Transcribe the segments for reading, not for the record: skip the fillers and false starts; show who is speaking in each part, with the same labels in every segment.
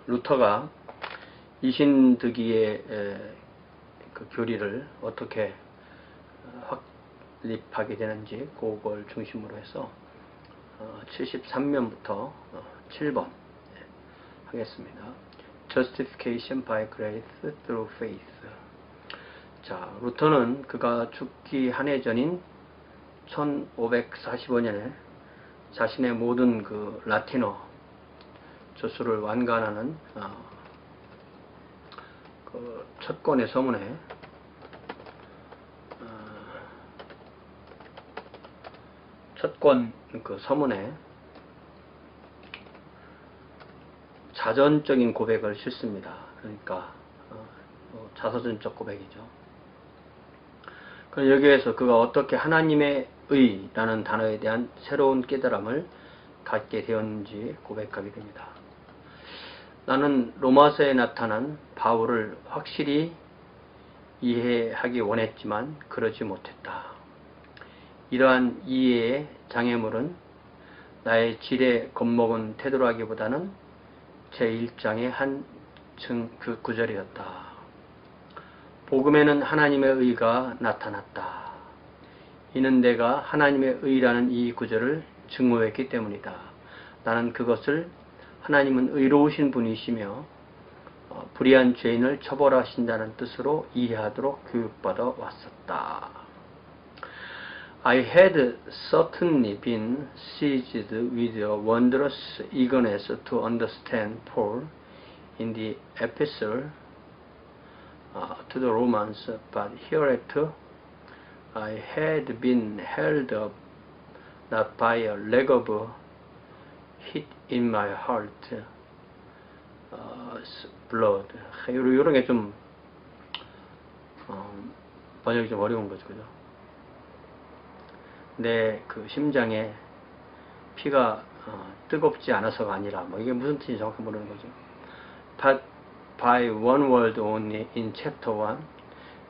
Speaker 1: 루터가 이신득이의 그 교리를 어떻게 확립하게 되는지 그걸 중심으로 해서 73면부터 7번 하겠습니다. Justification by grace through faith. 자, 루터는 그가 죽기 한 해 전인 1545년에 자신의 모든 그 라틴어 저수를 완간하는 그 첫 권의 서문에 첫 권 그 서문에 자전적인 고백을 싣습니다. 그러니까 자서전적 고백이죠. 그럼 여기에서 그가 어떻게 하나님의 의라는 단어에 대한 새로운 깨달음을 갖게 되었는지 고백하게 됩니다. 나는 로마서에 나타난 바울을 확실히 이해하기 원했지만 그러지 못했다. 이러한 이해의 장애물은 나의 지레 겁먹은 태도라기보다는 제1장의 한 그 구절이었다. 복음에는 하나님의 의가 나타났다. 이는 내가 하나님의 의라는 이 구절을 증오했기 때문이다. 나는 그것을 하나님은 의로우신 분이시며 불의한 죄인을 처벌하신다는 뜻으로 이해하도록 교육받아 왔었다. I had certainly been seized with a wondrous eagerness to understand Paul in the epistle to the Romans, but hereafter I had been held up not by a leg of heat in my heart, blood. 이런 게 좀 번역이 좀 어려운 거죠, 그죠? 내 그 심장에 피가 뜨겁지 않아서가 아니라 뭐 이게 무슨 뜻인지 정확히 모르는 거죠. But by one word only in chapter 1,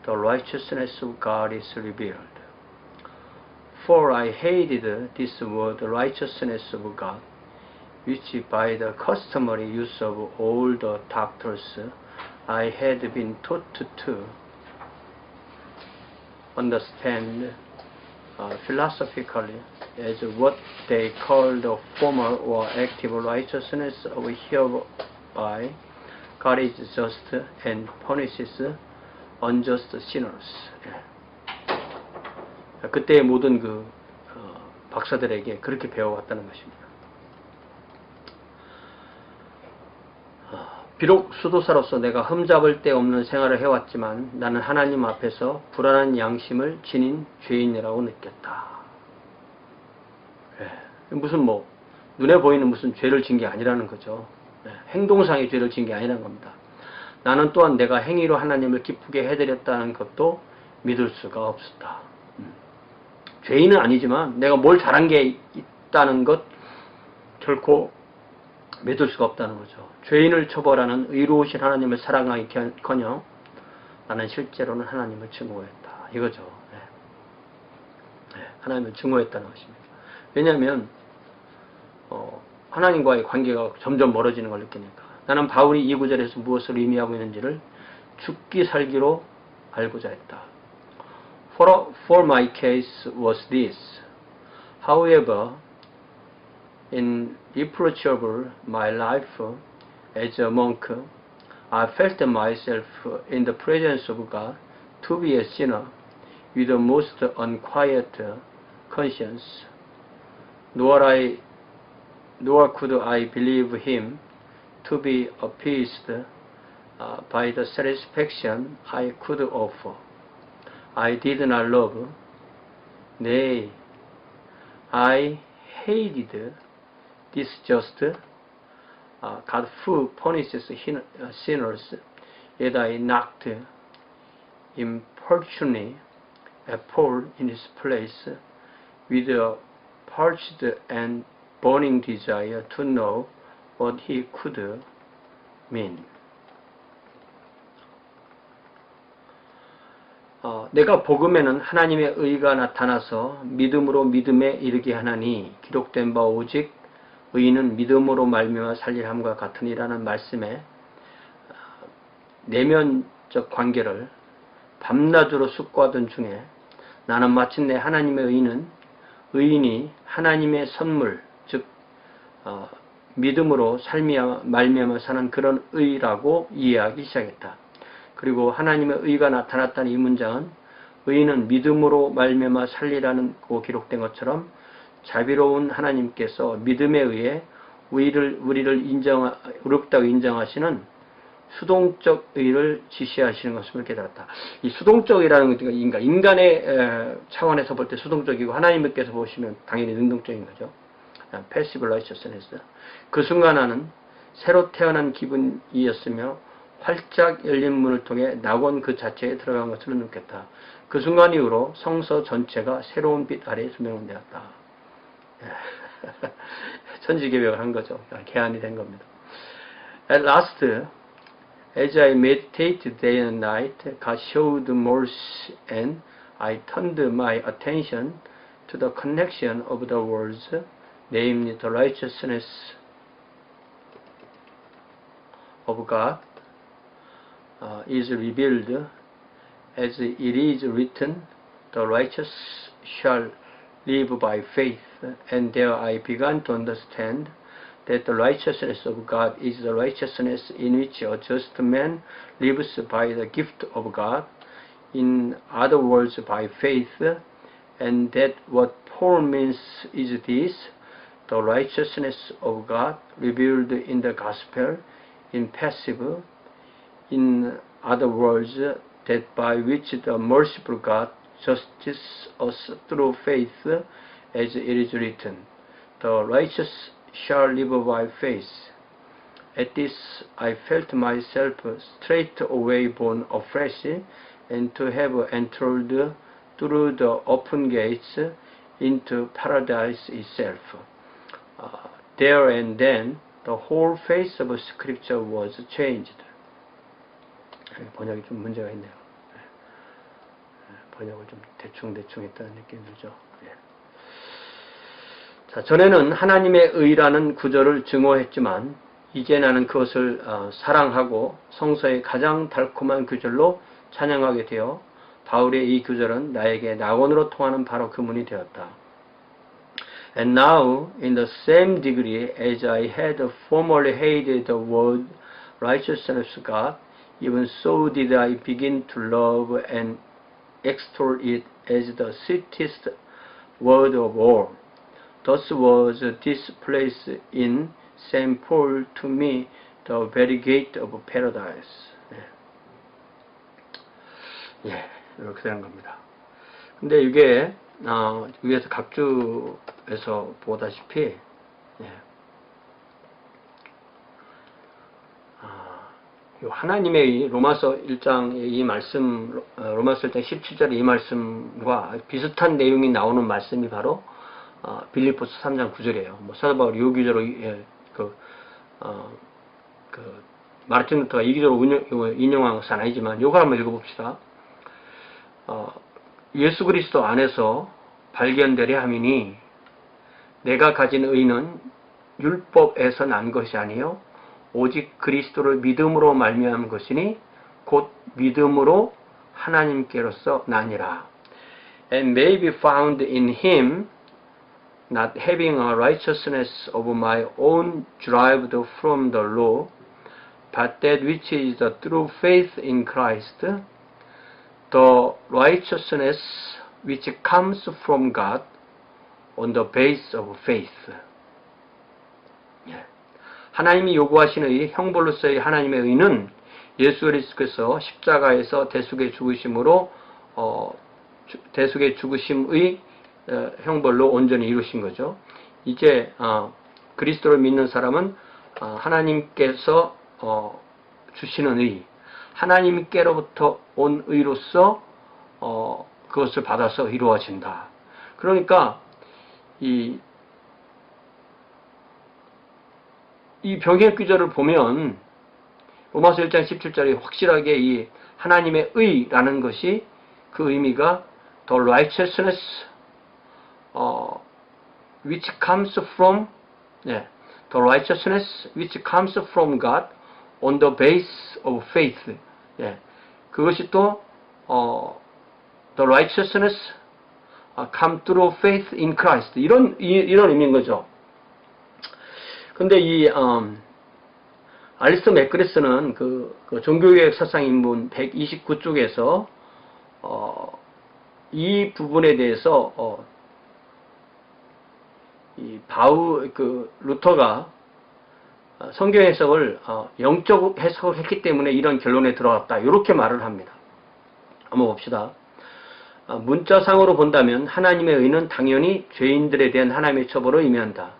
Speaker 1: the righteousness of God is revealed. For I hated this word, righteousness of God, which by the customary use of all the doctors I had been taught to understand philosophically as what they call the formal or active righteousness of hereby God is just and punishes unjust sinners. 그때의 모든 그 박사들에게 그렇게 배워왔다는 것입니다. 비록 수도사로서 내가 흠잡을 데 없는 생활을 해왔지만 나는 하나님 앞에서 불안한 양심을 지닌 죄인이라고 느꼈다. 무슨 뭐 눈에 보이는 무슨 죄를 진 게 아니라는 거죠. 행동상의 죄를 진 게 아니라는 겁니다. 나는 또한 내가 행위로 하나님을 기쁘게 해드렸다는 것도 믿을 수가 없었다. 죄인은 아니지만 내가 뭘 잘한 게 있다는 것 결코 믿을 수가 없다는 거죠. 죄인을 처벌하는 의로우신 하나님을 사랑하기커녕 나는 실제로는 하나님을 증오했다. 이거죠. 하나님을 증오했다는 것입니다. 왜냐하면 하나님과의 관계가 점점 멀어지는 걸 느끼니까. 나는 바울이 이 구절에서 무엇을 의미하고 있는지를 죽기 살기로 알고자 했다. For my case was this. However, in reproach of my life as a monk, I felt myself in the presence of God to be a sinner with a most unquiet conscience. Nor could I believe him to be appeased by the satisfaction I could offer. I did not love, nay, I hated this just God who punishes sinners, yet I knocked importunately at Paul in his place with a parched and burning desire to know what he could mean. 내가 복음에는 하나님의 의가 나타나서 믿음으로 믿음에 이르게 하나니 기록된 바 오직 의인은 믿음으로 말미암아 살리함과 같으니라는 말씀에 내면적 관계를 밤낮으로 숙고하던 중에 나는 마침내 하나님의 의인이 하나님의 선물, 즉 믿음으로 말미암아 사는 그런 의라고 이해하기 시작했다. 그리고 하나님의 의가 나타났다는 이 문장은 의인은 믿음으로 말미암아 살리라는 고 기록된 것처럼 자비로운 하나님께서 믿음에 의해 우리를 의롭다고 인정하시는 수동적 의를 지시하시는 것을 깨달았다. 이 수동적 의라는 것은 인간의 차원에서 볼 때 수동적이고 하나님께서 보시면 당연히 능동적인 거죠. Passive righteousness. 그 순간 나는 새로 태어난 기분이었으며 활짝 열린 문을 통해 낙원 그 자체에 들어간 것을 느꼈다. 그 순간 이후로 성서 전체가 새로운 빛 아래에 조명되었다. 천지개벽을 한 거죠. 개안이 된 겁니다. At last, as I meditated day and night, God showed mercy and I turned my attention to the connection of the words, namely the righteousness of God is revealed as it is written, the righteous shall live by faith, and there I began to understand that the righteousness of God is the righteousness in which a just man lives by the gift of God, in other words by faith, and that what Paul means is this, the righteousness of God revealed in the gospel, in passive, in other words, that by which the merciful God justices us through faith, as it is written, the righteous shall live by faith. At this I felt myself straightway born afresh, and to have entered through the open gates into paradise itself. There and then the whole face of Scripture was changed. 번역이 좀 문제가 있네요. 번역을 좀 대충 했다는 느낌이 들죠. 자, 전에는 하나님의 의라는 구절을 증오했지만 이제 나는 그것을 사랑하고 성서의 가장 달콤한 구절로 찬양하게 되어 바울의 이 구절은 나에게 낙원으로 통하는 바로 그 문이 되었다. And now, in the same degree as I had formerly hated the word righteousness of God, even so did I begin to love and extol it as the sweetest word of all. Thus was this place in St. Paul to me the very gate of paradise. 이렇게 되는 겁니다. 근데 이게 위에서 각주에서 보다시피 하나님의 로마서 1장의 이 말씀, 로마서 1장 17절의 이 말씀과 비슷한 내용이 나오는 말씀이 바로 빌립보서 3장 9절이에요. 사도 바울이 요 기저로 마르틴 루터가 이 기저로 인용한 것은 아니지만 요거 한번 읽어봅시다. 예수 그리스도 안에서 발견되려 함이니 내가 가진 의는 율법에서 난 것이 아니요 오직 그리스도를 믿음으로 말미암은 것이니 곧 믿음으로 하나님께로서 나니라. And may be found in him, not having a righteousness of my own derived from the law, but that which is the true faith in Christ, the righteousness which comes from God on the base of faith. 하나님이 요구하시는 이 형벌로서의 하나님의 의는 예수 그리스도께서 십자가에서 대속의 죽으심으로 대속의 죽으심의 형벌로 온전히 이루신 거죠. 이제 그리스도를 믿는 사람은 하나님께서 주시는 의, 하나님께로부터 온 의로서 그것을 받아서 이루어진다. 그러니까 이 병의 구절을 보면 로마서 1장 17절에 확실하게 이 하나님의 의라는 것이 그 의미가 the righteousness which comes from the righteousness which comes from God on the base of faith. 예, 그것이 또 the righteousness come through faith in Christ. 이런 의미인 거죠. 근데 이 알리스터 맥그레스는 그 종교개혁 사상 인문 129쪽에서 이 부분에 대해서 루터가 성경 해석을 영적 해석을 했기 때문에 이런 결론에 들어왔다. 이렇게 말을 합니다. 한번 봅시다. 문자상으로 본다면 하나님의 의는 당연히 죄인들에 대한 하나님의 처벌을 의미한다.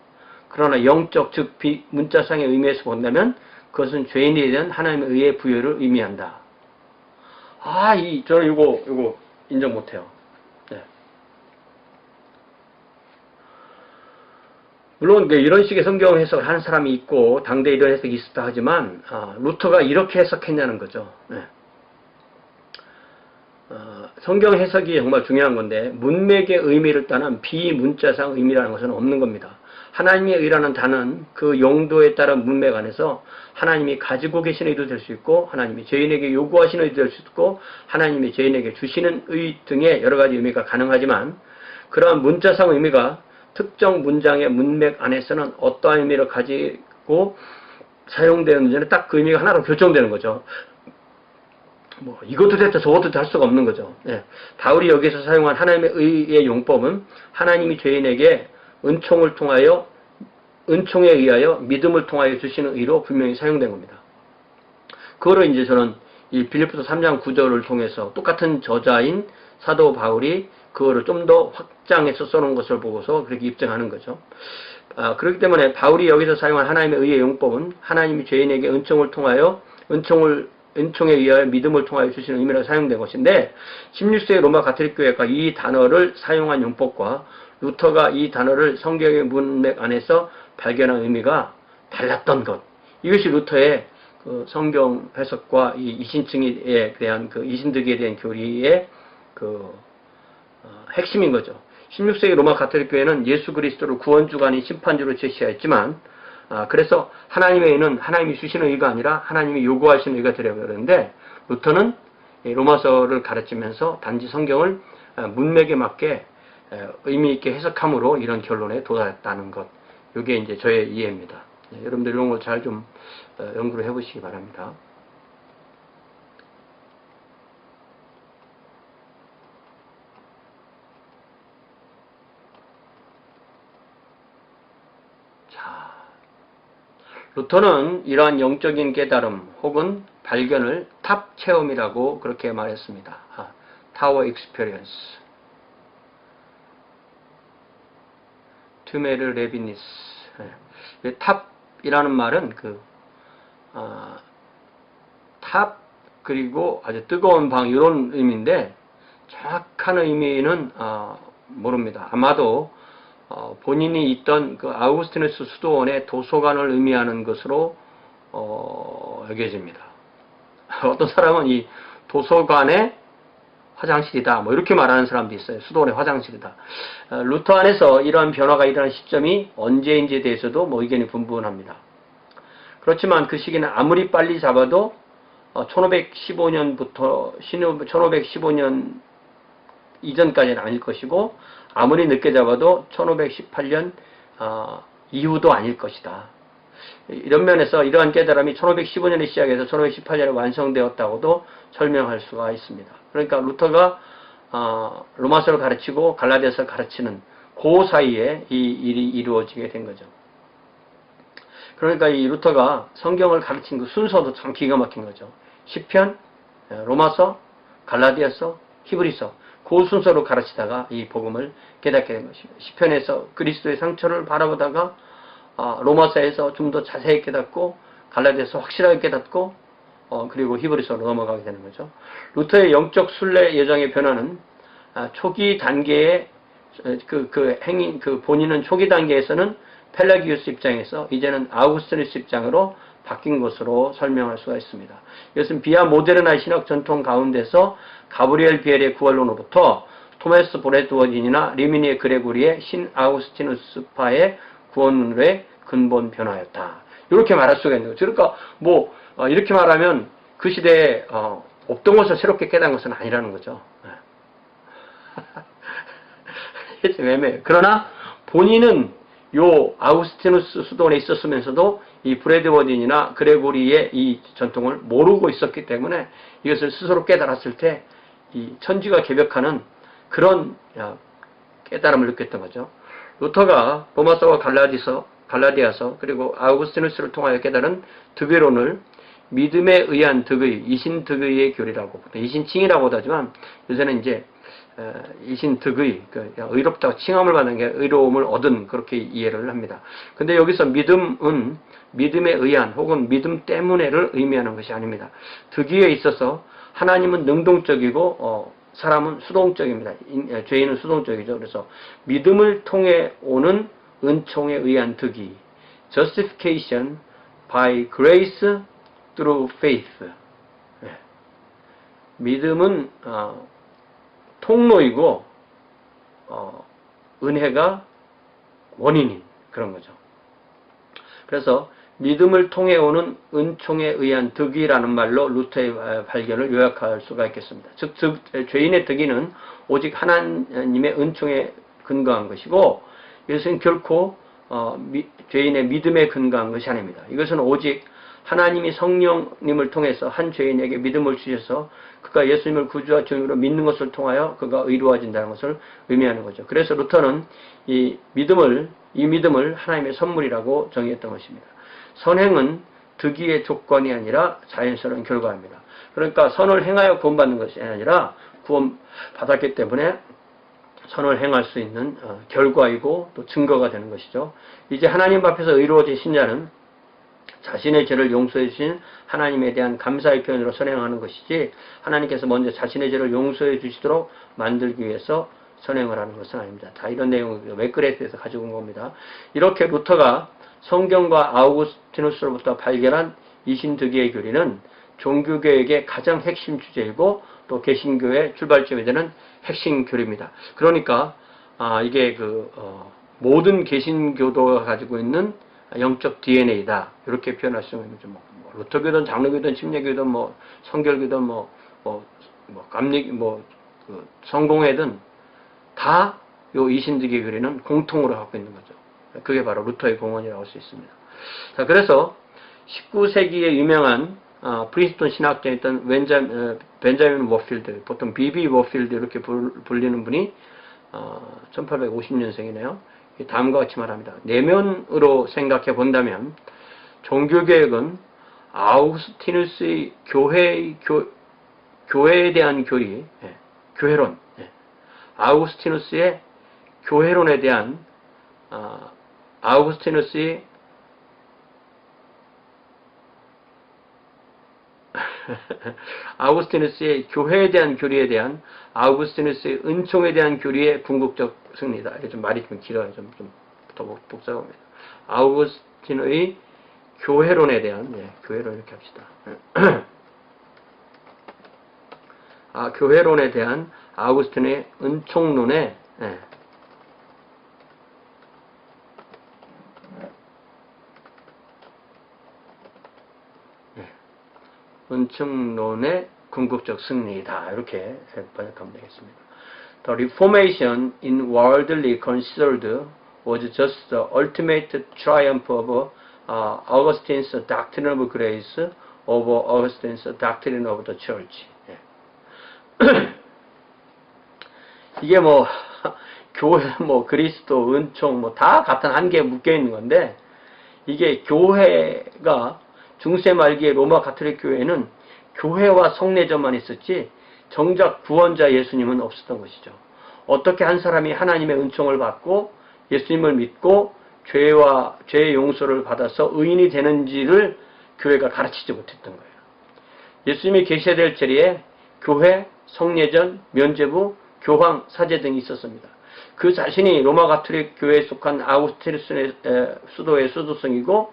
Speaker 1: 그러나 영적, 즉 문자상의 의미에서 본다면 그것은 죄인에 대한 하나님의 의의 부여를 의미한다. 저는 이거 인정 못해요. 네. 물론 이런 식의 성경 해석을 하는 사람이 있고 당대에 이런 해석이 있었다 하지만 루터가 이렇게 해석했냐는 거죠. 네. 성경 해석이 정말 중요한 건데 문맥의 의미를 따른 비문자상 의미라는 것은 없는 겁니다. 하나님의 의라는 단어는 그 용도에 따른 문맥 안에서 하나님이 가지고 계신 의도 될 수 있고 하나님이 죄인에게 요구하시는 의도 될 수 있고 하나님이 죄인에게 주시는 의 등의 여러 가지 의미가 가능하지만 그러한 문자상 의미가 특정 문장의 문맥 안에서는 어떠한 의미를 가지고 사용되는지는 딱 그 의미가 하나로 결정되는 거죠. 이것도 됐다 저것도 할 수가 없는 거죠. 예. 바울이 여기서 사용한 하나님의 의의 용법은 하나님이 죄인에게 은총에 의하여 믿음을 통하여 주시는 의로 분명히 사용된 겁니다. 그거를 이제 저는 이 빌립보서 3장 9절을 통해서 똑같은 저자인 사도 바울이 그거를 좀 더 확장해서 써놓은 것을 보고서 그렇게 입증하는 거죠. 그렇기 때문에 바울이 여기서 사용한 하나님의 의의 용법은 하나님이 죄인에게 은총에 의하여 믿음을 통하여 주시는 의미로 사용된 것인데 16세기 로마 가톨릭 교회가 이 단어를 사용한 용법과 루터가 이 단어를 성경의 문맥 안에서 발견한 의미가 달랐던 것. 이것이 루터의 그 성경 해석과 이 이신층에 대한 이신득에 대한 교리의 핵심인 거죠. 16세기 로마 가톨릭 교회는 예수 그리스도를 구원주가 아닌 심판주로 제시하였지만 그래서 하나님의 의는 하나님이 주시는 의가 아니라 하나님이 요구하시는 의가 되려고 그러는데 루터는 로마서를 가르치면서 단지 성경을 문맥에 맞게 의미 있게 해석함으로 이런 결론에 도달했다는 것. 이게 이제 저의 이해입니다. 여러분들 이런 걸 잘 좀 연구를 해보시기 바랍니다. 루터는 이러한 영적인 깨달음 혹은 발견을 탑 체험이라고 그렇게 말했습니다. 타워 익스피리언스. 투메르 레비니스. 탑이라는 말은 탑 그리고 아주 뜨거운 방 이런 의미인데 정확한 의미는 모릅니다. 아마도 본인이 있던 아우구스티누스 수도원의 도서관을 의미하는 것으로 여겨집니다. 어떤 사람은 이 도서관의 화장실이다 이렇게 말하는 사람도 있어요. 수도원의 화장실이다. 루터 안에서 이러한 변화가 일어난 시점이 언제인지에 대해서도 의견이 분분합니다. 그렇지만 그 시기는 아무리 빨리 잡아도 1515년 이전까지는 아닐 것이고 아무리 늦게 잡아도 1518년 이후도 아닐 것이다. 이런 면에서 이러한 깨달음이 1515년에 시작해서 1518년에 완성되었다고도 설명할 수가 있습니다. 그러니까 루터가 로마서를 가르치고 갈라디아서를 가르치는 그 사이에 이 일이 이루어지게 된 거죠. 그러니까 이 루터가 성경을 가르친 그 순서도 참 기가 막힌 거죠. 시편, 로마서, 갈라디아서, 히브리서 그 순서로 가르치다가 이 복음을 깨닫게 된 것입니다. 시편에서 그리스도의 상처를 바라보다가 로마서에서 좀 더 자세히 깨닫고 갈라디아서 확실하게 깨닫고 그리고 히브리서로 넘어가게 되는 거죠. 루터의 영적 순례 여정의 변화는 초기 단계에 본인은 초기 단계에서는 펠라기우스 입장에서 이제는 아우구스티누스 입장으로 바뀐 것으로 설명할 수가 있습니다. 이것은 비아 모데르나 신학 전통 가운데서 가브리엘 비엘의 구원론으로부터 토마스 브래드워딘이나 리미니의 그레고리의 신 아우구스티누스파의 구원론의 근본 변화였다. 이렇게 말할 수가 있는 거죠. 그러니까 뭐 이렇게 말하면 그 시대에 없던 것을 새롭게 깨달은 것은 아니라는 거죠. 이게 좀 애매해요. 그러나 본인은 요 아우구스티누스 수도원에 있었으면서도 이 브래드워딘이나 그레고리의 이 전통을 모르고 있었기 때문에 이것을 스스로 깨달았을 때 이 천지가 개벽하는 그런 깨달음을 느꼈던 거죠. 루터가 로마서와 갈라디아서 그리고 아우구스티누스를 통하여 깨달은 득의론을 믿음에 의한 득의, 이신득의의 교리라고, 이신칭이라고도 하지만 요새는 이제 이신득의, 의롭다고 칭함을 받는 게 의로움을 얻은 그렇게 이해를 합니다. 근데 여기서 믿음은 믿음에 의한 혹은 믿음 때문에를 의미하는 것이 아닙니다. 득의에 있어서 하나님은 능동적이고 사람은 수동적입니다. 죄인은 수동적이죠. 그래서 믿음을 통해 오는 은총에 의한 득의, justification by grace through faith. 믿음은 통로이고 은혜가 원인인 그런 거죠. 그래서 믿음을 통해 오는 은총에 의한 득이라는 말로 루터의 발견을 요약할 수가 있겠습니다. 즉 죄인의 득이는 오직 하나님의 은총에 근거한 것이고 이것은 결코 죄인의 믿음에 근거한 것이 아닙니다. 이것은 오직 하나님이 성령님을 통해서 한 죄인에게 믿음을 주셔서 그가 예수님을 구주와 주님으로 믿는 것을 통하여 그가 의로워진다는 것을 의미하는 거죠. 그래서 루터는 이 믿음을 하나님의 선물이라고 정의했던 것입니다. 선행은 득의의 조건이 아니라 자연스러운 결과입니다. 그러니까 선을 행하여 구원받는 것이 아니라 구원받았기 때문에 선을 행할 수 있는 결과이고 또 증거가 되는 것이죠. 이제 하나님 앞에서 의로워진 신자는 자신의 죄를 용서해 주신 하나님에 대한 감사의 표현으로 선행하는 것이지 하나님께서 먼저 자신의 죄를 용서해 주시도록 만들기 위해서 선행을 하는 것은 아닙니다. 다 이런 내용을 웨크레트에서 가지고 온 겁니다. 이렇게 루터가 성경과 아우구스티누스로부터 발견한 이신득의의 교리는 종교개혁의 가장 핵심 주제이고 또 개신교의 출발점이 되는 핵심 교리입니다. 그러니까 이게 모든 개신교도가 가지고 있는 영적 DNA다 이렇게 표현할 수 있는 거죠. 루터교든 장로교든 침례교든 성결교든 성공회든 다 요 이신득의 교리는 공통으로 갖고 있는 거죠. 그게 바로 루터의 공헌이라고 할 수 있습니다. 자, 그래서 19세기에 유명한 프린스턴 신학자였던 벤자민 워필드, 보통 비비 워필드 이렇게 불리는 분이 1850년생이네요. 다음과 같이 말합니다. 내면으로 생각해 본다면 종교개혁은 아우구스티누스의 교회에 대한 교리, 교회론, 아우구스티누스의 교회론에 대한 아우구스티누스의 교회에 대한 교리에 대한 아우구스티누스의 은총에 대한 교리의 궁극적 승리다. 이게 좀 말이 좀 길어요. 좀 더 복잡합니다. 아우구스티누의 교회론에 대한 교회론 이렇게 합시다. 교회론에 대한 아우구스티누의 은총론에 은총론의 궁극적 승리이다. 이렇게 번역하면 되겠습니다. The Reformation in worldly considered was just the ultimate triumph of Augustine's doctrine of grace over Augustine's doctrine of the church. 이게 교회, 그리스도, 은총, 다 같은 한계에 묶여 있는 건데, 이게 교회가 중세 말기의 로마 가톨릭 교회는 교회와 성례전만 있었지 정작 구원자 예수님은 없었던 것이죠. 어떻게 한 사람이 하나님의 은총을 받고 예수님을 믿고 죄의 용서를 받아서 의인이 되는지를 교회가 가르치지 못했던 거예요. 예수님이 계셔야 될 자리에 교회, 성례전, 면죄부, 교황, 사제 등이 있었습니다. 그 자신이 로마 가톨릭 교회에 속한 아우구스티누스 수도의 수도성이고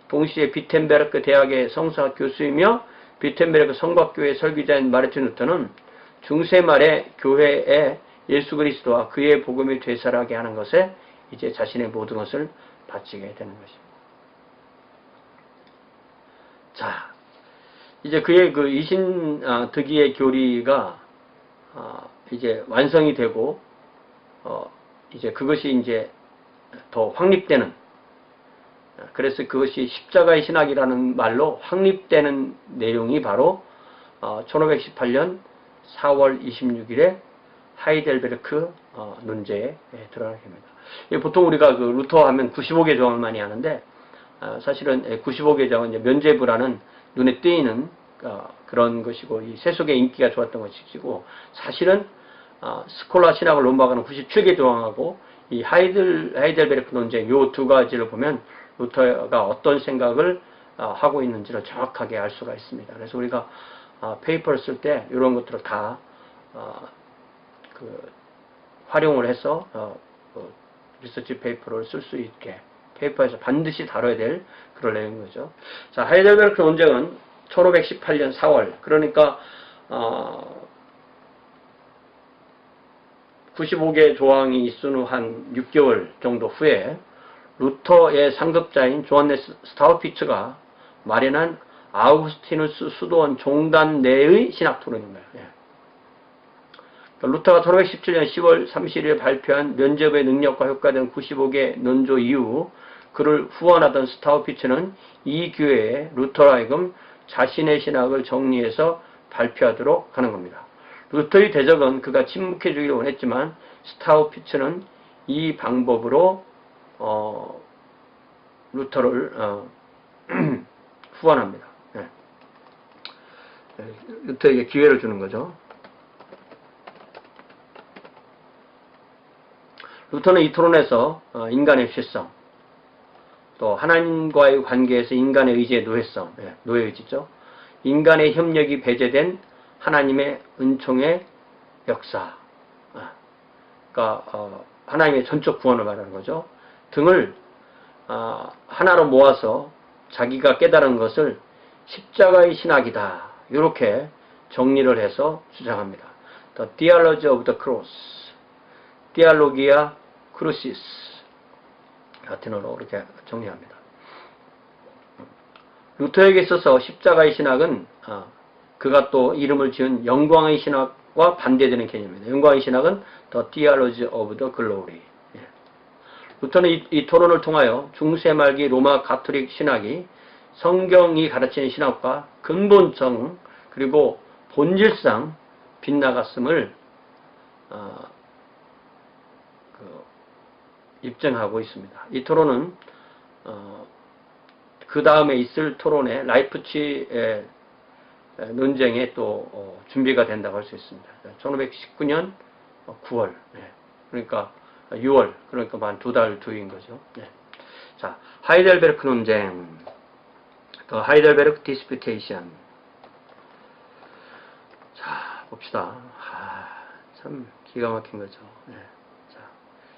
Speaker 1: 동시에 비텐베르크 대학의 성사 교수이며 비텐베르크 성곽교회 설교자인 마르틴 루터는 중세 말에 교회에 예수 그리스도와 그의 복음이 되살아게 하는 것에 이제 자신의 모든 것을 바치게 되는 것입니다. 자, 이제 그의 그 득이의 교리가 이제 완성이 되고 이제 그것이 이제 더 확립되는, 그래서 그것이 십자가의 신학이라는 말로 확립되는 내용이 바로 1518년 4월 26일에 하이델베르크 논제에 드러나게 됩니다. 보통 우리가 그 루터 하면 95개 조항을 많이 하는데 사실은 95개 조항은 이제 면죄부라는 눈에 띄는 그런 것이고, 이 세속의 인기가 좋았던 것이고, 사실은 스콜라 신학을 논박하는 97개 조항하고 이 하이델베르크 논제 요 두 가지를 보면 루터가 어떤 생각을 하고 있는지를 정확하게 알 수가 있습니다. 그래서 우리가 페이퍼를 쓸 때 이런 것들을 다 활용을 해서 리서치 페이퍼를 쓸 수 있게, 페이퍼에서 반드시 다뤄야 될 그런 내용인 거죠. 자, 하이델베르크 논쟁은 1518년 4월, 그러니까 95개 조항이 있은 후 한 6개월 정도 후에 루터의 상급자인 조한네스 스타우피츠가 마련한 아우구스티누스 수도원 종단 내의 신학 토론인 거예요. 예. 루터가 1517년 10월 30일에 발표한 면죄부의 능력과 효과된 95개 논조 이후 그를 후원하던 스타우피츠는 이 기회에 루터로 하여금 자신의 신학을 정리해서 발표하도록 하는 겁니다. 루터의 대적은 그가 침묵해 주기를 원했지만 스타우피츠는 이 방법으로 루터를 후원합니다. 네. 루터에게 기회를 주는 거죠. 루터는 이 토론에서 인간의 실성, 또 하나님과의 관계에서 인간의 의지의 노예성, 노예의지죠. 인간의 협력이 배제된 하나님의 은총의 역사, 그러니까 하나님의 전적 구원을 말하는 거죠. 등을 하나로 모아서 자기가 깨달은 것을 십자가의 신학이다, 이렇게 정리를 해서 주장합니다. The Theology of the Cross, Theologia Crucis, 라틴어로 이렇게 정리합니다. 루터에게 있어서 십자가의 신학은 그가 또 이름을 지은 영광의 신학과 반대되는 개념입니다. 영광의 신학은 The Theology of the Glory. 루터는 이 토론을 통하여 중세 말기 로마 가톨릭 신학이 성경이 가르치는 신학과 근본성 그리고 본질상 빗나갔음을 입증하고 있습니다. 이 토론은 그 다음에 있을 토론의 라이프치 논쟁에 또 준비가 된다고 할 수 있습니다. 1519년 9월, 그러니까 6월, 그러니까 한 2달 뒤인 거죠. 자, 하이델베르크 논쟁, 더 하이델베르크 디스퓨테이션. 자, 봅시다. 참 기가 막힌 거죠. 자,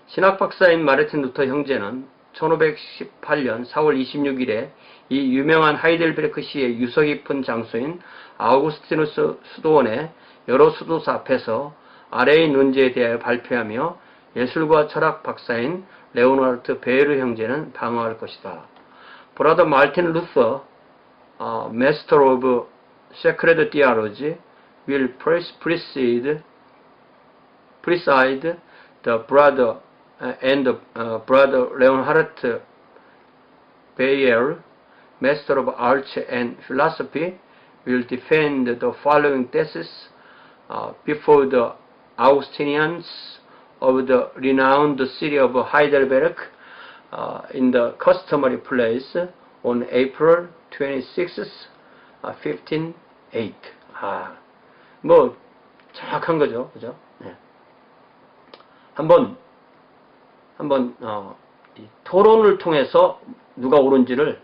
Speaker 1: 신학 박사인 마르틴 루터 형제는 1518년 4월 26일에 이 유명한 하이델베르크 시의 유서 깊은 장소인 아우구스티누스 수도원의 여러 수도사 앞에서 아래의 논제에 대하여 발표하며 예술과 철학 박사인 레오나르트 베르 형제는 방어할 것이다. Brother Martin Luther, Master of Sacred Theology, will preside the brother and brother Leonhard Bayer, Master of Arts and Philosophy, will defend the following thesis before the Augustinians of the renowned city of Heidelberg in the customary place on April 26, 1508. 뭐 정확한 거죠, 그죠? 한번 이 토론을 통해서 누가 옳은지를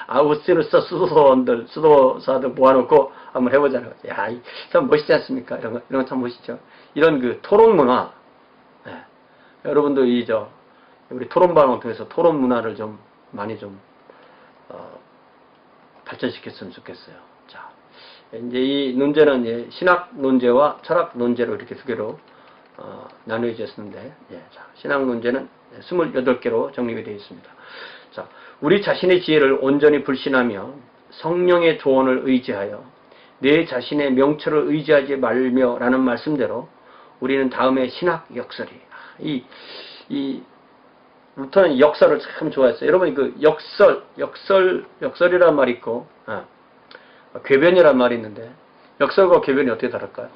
Speaker 1: 아우구스티누스 수도사들 모아놓고 한번 해보자는 거죠. 야, 참 멋있지 않습니까? 이런 거 참 멋있죠. 이런 그 토론 문화, 여러분도 우리 토론 방송을 통해서 토론 문화를 좀 많이 좀 발전시켰으면 좋겠어요. 자, 이제 이 논제는 이제 신학 논제와 철학 논제로 이렇게 두 개로 나누어졌는데, 자, 신학 논제는 28개로 정리가 되어 있습니다. 자, 우리 자신의 지혜를 온전히 불신하며 성령의 조언을 의지하여 내 자신의 명철을 의지하지 말며라는 말씀대로 우리는 다음에 신학 역설이 루터는 역설을 참 좋아했어요. 여러분 그 역설이라는 말이 있고 궤변이라는 말이 있는데 역설과 궤변이 어떻게 다를까요?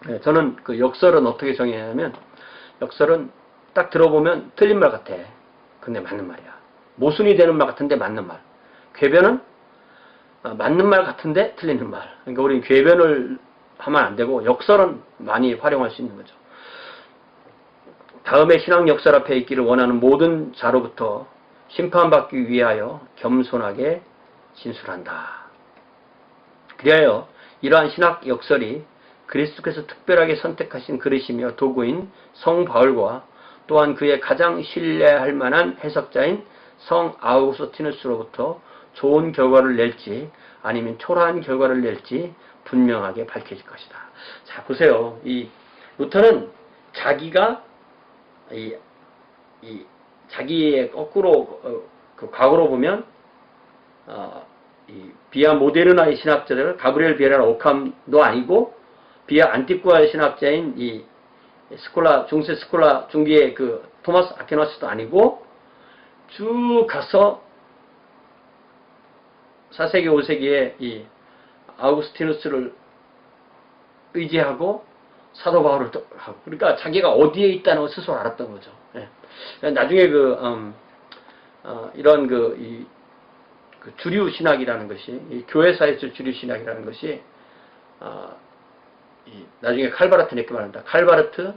Speaker 1: 네, 저는 그 역설은 어떻게 정의하냐면 역설은 딱 들어보면 틀린 말 같아. 근데 맞는 말이야. 모순이 되는 말 같은데 맞는 말. 궤변은 맞는 말 같은데 틀리는 말. 그러니까 우리는 궤변을 하면 안 되고 역설은 많이 활용할 수 있는 거죠. 다음에 신학 역설 앞에 있기를 원하는 모든 자로부터 심판받기 위하여 겸손하게 진술한다. 그리하여 이러한 신학 역설이 그리스도께서 특별하게 선택하신 그릇이며 도구인 성 바울과 또한 그의 가장 신뢰할 만한 해석자인 성 아우구스티누스로부터 좋은 결과를 낼지 아니면 초라한 결과를 낼지 분명하게 밝혀질 것이다. 자, 보세요. 이 루터는 자기가 자기의 거꾸로 그 과거로 보면 이 비아 모데르나의 신학자들 가브리엘 비에라 오캄도 아니고 비아 안티쿠아의 신학자인 이 스콜라 중세 스콜라 중기의 그 토마스 아퀴나스도 아니고 쭉 가서 4세기 5세기에 이 아우구스티누스를 의지하고 사도 바울을 하고 그러니까 자기가 어디에 있다는 걸 스스로 알았던 거죠. 예. 나중에 이런 그 주류 신학이라는 것이 이 교회사에서 주류 신학이라는 것이 나중에 칼바르트는 이렇게 말합니다. 칼바르트,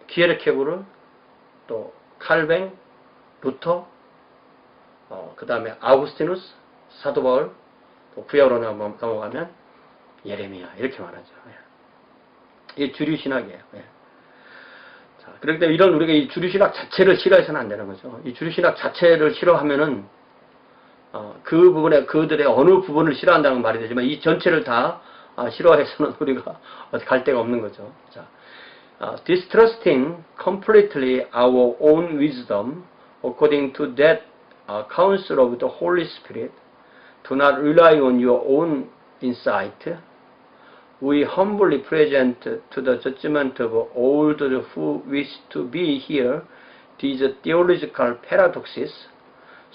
Speaker 1: 기에르케고르, 또 칼뱅, 루터, 그 다음에 아우구스티누스, 사도 바울, 또 구약으로 넘어가면 예레미야 이렇게 말하죠. 이게 주류 신학이에요. 자, 그렇기 때문에 이런 우리가 이 주류 신학 자체를 싫어해서는 안 되는 거죠. 이 주류 신학 자체를 싫어하면은 그 부분에 그들의 어느 부분을 싫어한다는 말이 되지만 이 전체를 다 싫어해서는 우리가 어디 갈 데가 없는 거죠. 자, distrusting completely our own wisdom according to that counsel of the Holy Spirit, do not rely on your own insight. We humbly present to the judgment of all those who wish to be here these theological paradoxes,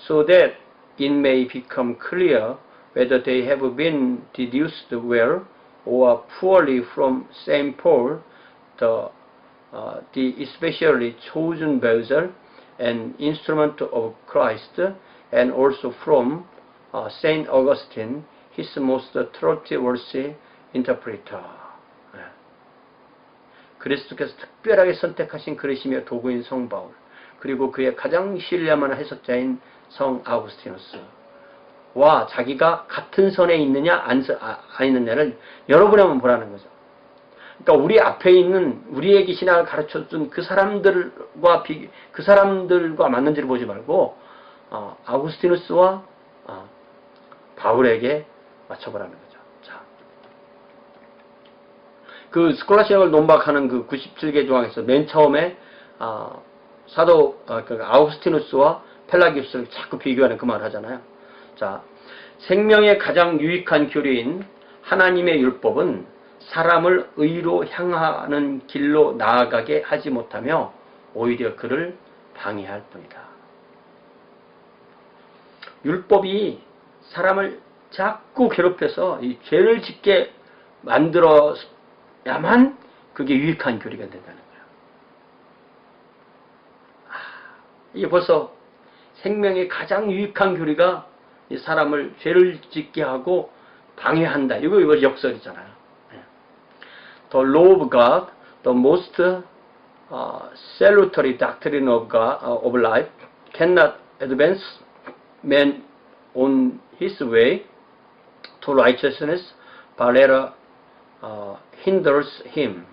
Speaker 1: so that it may become clear whether they have been deduced well or poorly from St. Paul, the especially chosen vessel and instrument of Christ, and also from St. Augustine, his most trustworthy interpreter. 그리스도께서 특별하게 선택하신 그릇이며 도구인 성 바울, 그리고 그의 가장 신뢰만한 해석자인 성 아우구스티누스와 자기가 같은 선에 있느냐 안 있느냐를 여러분이 한번 보라는 거죠. 그러니까 우리 앞에 있는 우리에게 신학을 가르쳐준 그 사람들과 맞는지를 보지 말고 아우구스티누스와 바울에게 맞춰보라는 거죠. 자, 그 스콜라시학을 논박하는 그 97개 조항에서 맨 처음에 사도 아우구스티누스와 펠라기우스를 자꾸 비교하는 그 말을 하잖아요. 자, 생명의 가장 유익한 교리인 하나님의 율법은 사람을 의로 향하는 길로 나아가게 하지 못하며 오히려 그를 방해할 뿐이다. 율법이 사람을 자꾸 괴롭혀서 이 죄를 짓게 만들어야만 그게 유익한 교리가 된다는 거예요. 이게 벌써 생명의 가장 유익한 교리가 이 사람을 죄를 짓게 하고 방해한다. 이거 역설이잖아요. The law of God, the most salutary doctrine of God, of life, cannot advance man on his way to righteousness, but rather hinders him.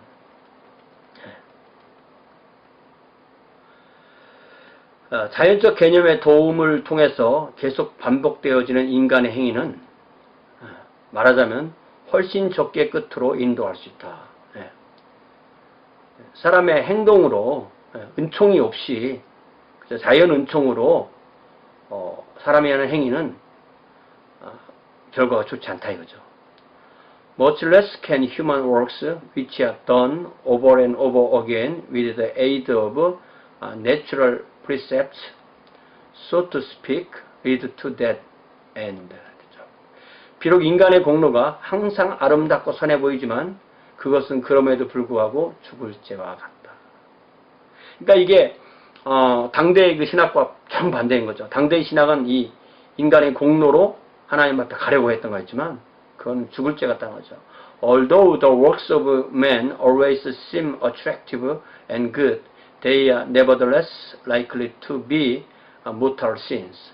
Speaker 1: 자연적 개념의 도움을 통해서 계속 반복되어지는 인간의 행위는 말하자면 훨씬 적게 끝으로 인도할 수 있다. 사람의 행동으로 은총이 없이 자연 은총으로 사람이 하는 행위는 결과가 좋지 않다 이거죠. Much less can human works which are done over and over again with the aid of natural precepts, so to speak, lead to that end. 비록 인간의 공로가 항상 아름답고 선해 보이지만 그것은 그럼에도 불구하고 죽을 죄와 같다. 그러니까 이게 당대의 그 신학과 정반대인 거죠. 당대의 신학은 이 인간의 공로로 하나님 앞에 가려고 했던 거였지만 그건 죽을 죄 같다는 거죠. Although the works of man always seem attractive and good, they are nevertheless likely to be mortal sins.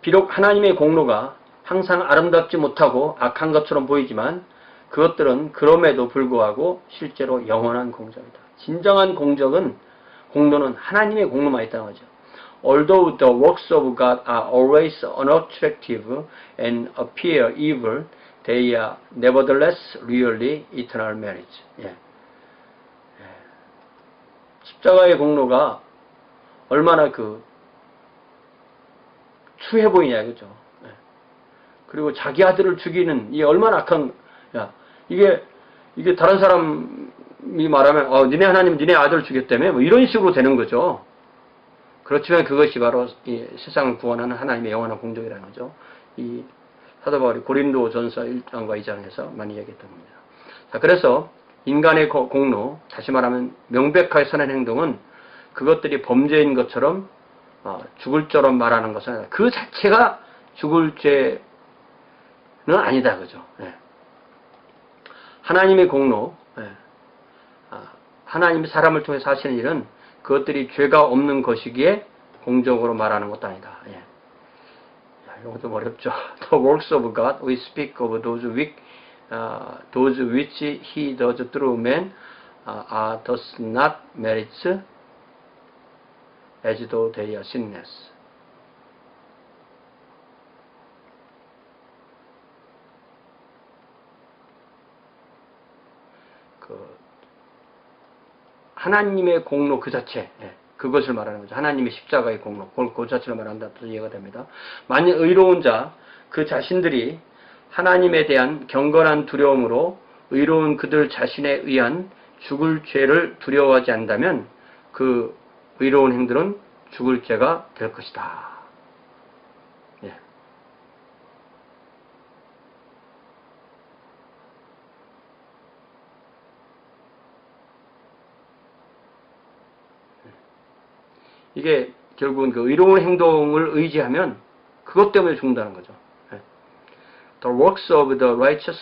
Speaker 1: 비록 하나님의 공로가 항상 아름답지 못하고 악한 것처럼 보이지만 그것들은 그럼에도 불구하고 실제로 영원한 공적이다. 진정한 공로는 하나님의 공로만 있다는 거죠. Although the works of God are always unattractive and appear evil, they are nevertheless really eternal merit. 예. 십자가의 공로가 얼마나 추해 보이냐 이거죠. 예. 그리고 자기 아들을 죽이는 이 얼마나 악한, 이게 다른 사람이 말하면 니네 하나님 니네 아들을 죽였다며 뭐 이런 식으로 되는 거죠. 그렇지만 그것이 바로 이 세상을 구원하는 하나님의 영원한 공적이라는 거죠. 이 사도 바울이 고린도전서 1장과 2장에서 많이 얘기했던 겁니다. 자, 그래서 인간의 공로, 다시 말하면 명백하게 선한 행동은 그것들이 범죄인 것처럼 죽을 죄로 말하는 것은 아니라 그 자체가 죽을 죄는 아니다, 그죠? 예. 하나님의 공로, 하나님이 사람을 통해서 하시는 일은 그것들이 죄가 없는 것이기에 공적으로 말하는 것도 아니다. 예. 이것도 어렵죠. The works of God, we speak of those which He does through men, are thus not merits, as though they are sinless. 하나님의 공로 그 자체, 그것을 말하는 거죠. 하나님의 십자가의 공로, 그 자체를 말한다 또 이해가 됩니다. 만일 의로운 자, 그 자신들이 하나님에 대한 경건한 두려움으로 의로운 그들 자신에 의한 죽을 죄를 두려워하지 않는다면 그 의로운 행들은 죽을 죄가 될 것이다. 예. 이게 결국은 그 의로운 행동을 의지하면 그것 때문에 죽는다는 거죠. 예. The works of the righteous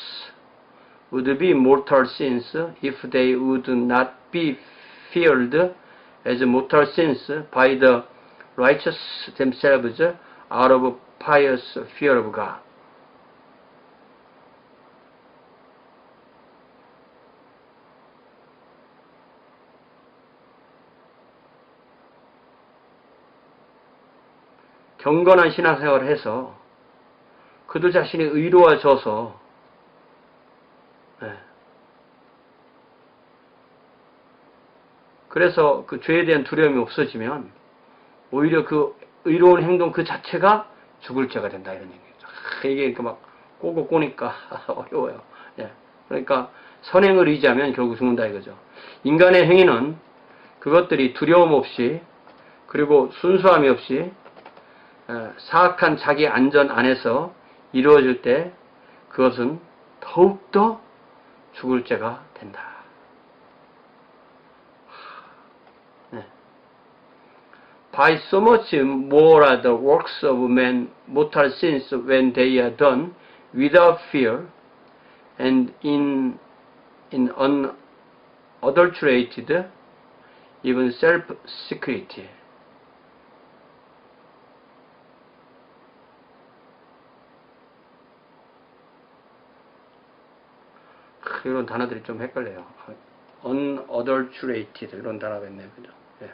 Speaker 1: would be mortal sins if they would not be feared as mortal sins by the righteous themselves out of pious fear of God. 경건한 신앙생활을 해서 그들 자신이 의로워져서 그래서 그 죄에 대한 두려움이 없어지면 오히려 그 의로운 행동 그 자체가 죽을 죄가 된다 이런 얘기죠. 이게 이렇게 막 꼬고 꼬니까 어려워요. 그러니까 선행을 의지하면 결국 죽는다 이거죠. 인간의 행위는 그것들이 두려움 없이 그리고 순수함이 없이 사악한 자기 안전 안에서 이루어질 때 그것은 더욱더 죽을 죄가 된다. By so much more are the works of men mortal sins when they are done without fear and in unadulterated even self-security. 이런 단어들이 좀 헷갈려요. unadulterated 이런 단어가 있네요. 그죠? 예.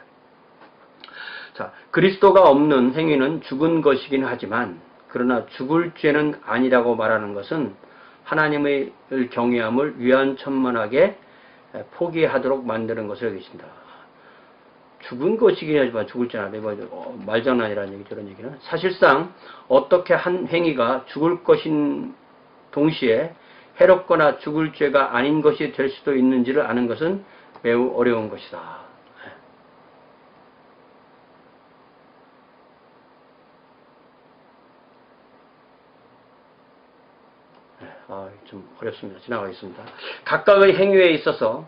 Speaker 1: 자, 그리스도가 없는 행위는 죽은 것이긴 하지만 그러나 죽을 죄는 아니라고 말하는 것은 하나님의 경외함을 위안천만하게 포기하도록 만드는 것을 여기신다. 죽은 것이긴 하지만 죽을 줄 알아요. 말장난이라는 얘기, 저런 얘기는. 사실상 어떻게 한 행위가 죽을 것인 동시에 해롭거나 죽을 죄가 아닌 것이 될 수도 있는지를 아는 것은 매우 어려운 것이다. 좀 어렵습니다. 지나가겠습니다. 각각의 행위에 있어서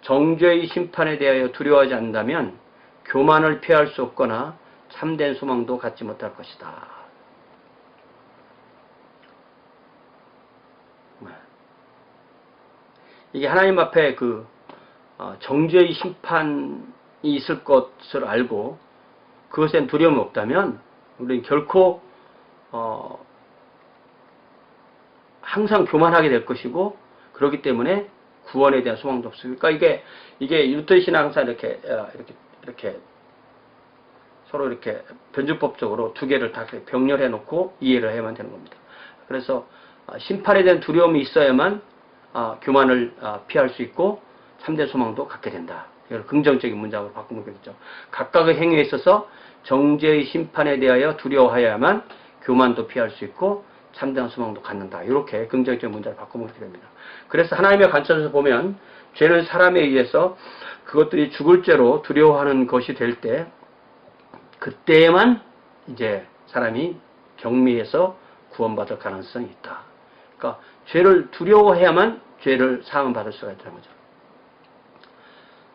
Speaker 1: 정죄의 심판에 대하여 두려워하지 않는다면 교만을 피할 수 없거나 참된 소망도 갖지 못할 것이다. 이게 하나님 앞에 정죄의 심판이 있을 것을 알고 그것엔 두려움이 없다면 우리는 결코 항상 교만하게 될 것이고, 그렇기 때문에 구원에 대한 소망도 없어요. 그러니까 이게 루터 신앙 항상 이렇게 서로 이렇게 변주법적으로 두 개를 다 병렬해 놓고 이해를 해야만 되는 겁니다. 그래서 심판에 대한 두려움이 있어야만 교만을 피할 수 있고 참된 소망도 갖게 된다. 이걸 긍정적인 문장으로 바꾸면 되겠죠. 각각의 행위에 있어서 정죄의 심판에 대하여 두려워하여야만 교만도 피할 수 있고 참된 소망도 갖는다. 이렇게 긍정적인 문장을 바꾸면 그렇게 됩니다. 그래서 하나님의 관점에서 보면 죄는 사람에 의해서 그것들이 죽을 죄로 두려워하는 것이 될 때, 그때에만 이제 사람이 경미해서 구원받을 가능성이 있다. 그러니까 죄를 두려워해야만 죄를 사함받을 수가 있다는 거죠.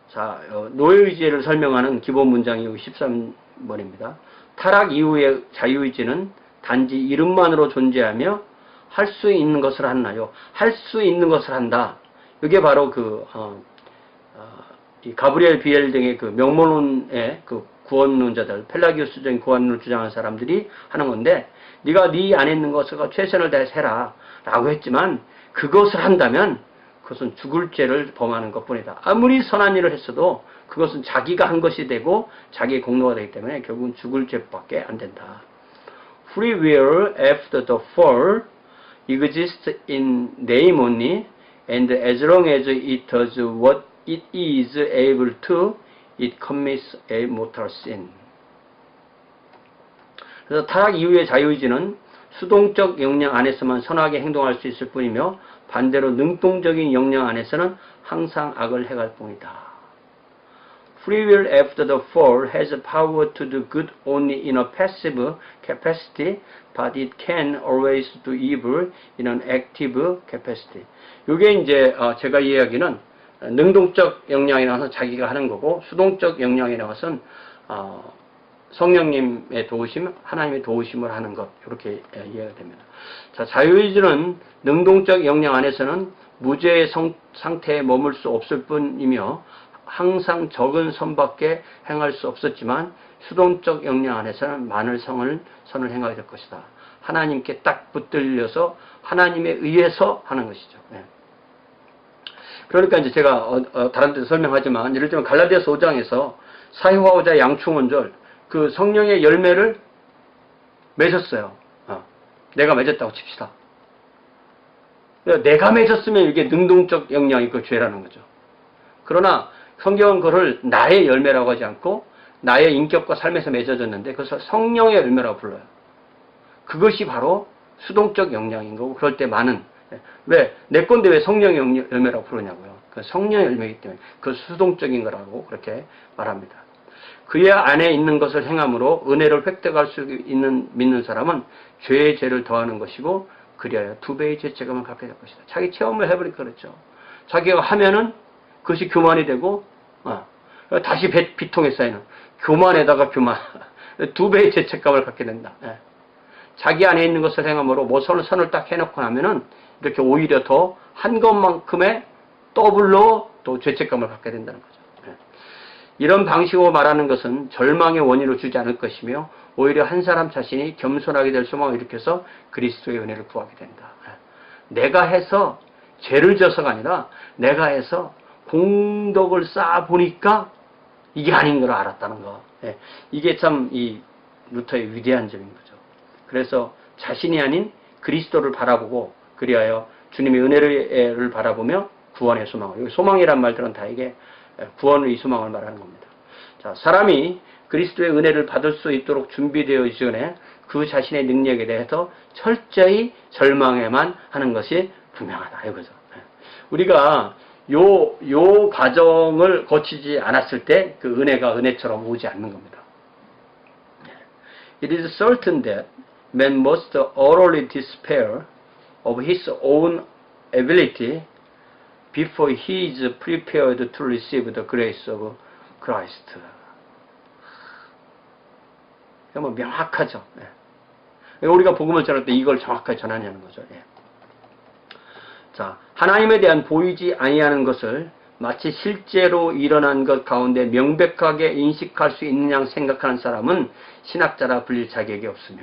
Speaker 1: 자, 노예의지를 설명하는 기본 문장이 13번입니다. 타락 이후의 자유의지는 단지 이름만으로 존재하며 할 수 있는 것을 하나요? 할 수 있는 것을 한다. 이게 바로 이 가브리엘 비엘 등의 명문론의 구원론자들, 펠라기우스적인 구원론을 주장하는 사람들이 하는 건데, 네가 네 안에 있는 것을 최선을 다해서 해라 라고 했지만, 그것을 한다면 그것은 죽을 죄를 범하는 것뿐이다. 아무리 선한 일을 했어도 그것은 자기가 한 것이 되고 자기의 공로가 되기 때문에 결국은 죽을 죄밖에 안 된다. Free will after the fall exists in name only, and as long as it does what it is able to, it commits a mortal sin. 그래서 타락 이후의 자유의지는 수동적 역량 안에서만 선하게 행동할 수 있을 뿐이며, 반대로 능동적인 역량 안에서는 항상 악을 행할 뿐이다. Free will after the fall has power to do good only in a passive capacity, but it can always do evil in an active capacity. 이게 이제 제가 이야기는 능동적 역량이 나와서 자기가 하는 거고, 수동적 역량이 나와서는 성령님의 도우심, 하나님의 도우심을 하는 것, 이렇게 이해가 됩니다. 자, 자유의지는 능동적 역량 안에서는 무죄의 상태에 머물 수 없을 뿐이며 항상 적은 선밖에 행할 수 없었지만, 수동적 역량 안에서는 많은 선을 행하게 될 것이다. 하나님께 딱 붙들려서 하나님에 의해서 하는 것이죠. 네. 그러니까 이제 제가 다른 데서 설명하지만, 예를 들면 갈라디아서 5장에서 사회화오자 양충원절, 그 성령의 열매를 맺었어요. 내가 맺었다고 칩시다. 내가 맺었으면 이게 능동적 역량이 그 죄라는 거죠. 그러나 성경은 그걸 나의 열매라고 하지 않고 나의 인격과 삶에서 맺어졌는데 그것을 성령의 열매라고 불러요. 그것이 바로 수동적 역량인 거고, 그럴 때 많은, 왜? 내 건데 왜 성령의 열매라고 부르냐고요. 그 성령의 열매이기 때문에 그 수동적인 거라고 그렇게 말합니다. 그의 안에 있는 것을 행함으로 은혜를 획득할 수 있는 믿는 사람은 죄의 죄를 더하는 것이고, 그리하여 2배의 죄책감을 갖게 될 것이다. 자기 체험을 해버리니까 그렇죠. 자기가 하면은 그것이 교만이 되고, 다시 비통에 쌓이는 교만에다가 교만, 2배의 죄책감을 갖게 된다. 자기 안에 있는 것을 행함으로 뭐 선을 딱 해놓고 나면은 이렇게 오히려 더 한 것만큼의 더블로 또 죄책감을 갖게 된다는 거죠. 이런 방식으로 말하는 것은 절망의 원인을 주지 않을 것이며, 오히려 한 사람 자신이 겸손하게 될 소망을 일으켜서 그리스도의 은혜를 구하게 된다. 내가 해서 죄를 져서가 아니라 내가 해서 공덕을 쌓아보니까 이게 아닌 걸 알았다는 거. 이게 참 이 루터의 위대한 점인 거죠. 그래서 자신이 아닌 그리스도를 바라보고, 그리하여 주님의 은혜를 바라보며 구원의 소망을, 여기 소망이란 말들은 다 이게 구원의 소망을 말하는 겁니다. 자, 사람이 그리스도의 은혜를 받을 수 있도록 준비되어 있기 전에 그 자신의 능력에 대해서 철저히 절망해만 하는 것이 분명하다. 이거죠. 우리가 요 과정을 거치지 않았을 때 그 은혜가 은혜처럼 오지 않는 겁니다. It is certain that man must utterly despair of his own ability before he is prepared to receive the grace of Christ. 뭐 명확하죠. 우리가 복음을 전할 때 이걸 정확하게 전하냐는 거죠. 자, 하나님에 대한 보이지 아니하는 것을 마치 실제로 일어난 것 가운데 명백하게 인식할 수 있는 양 생각하는 사람은 신학자라 불릴 자격이 없으며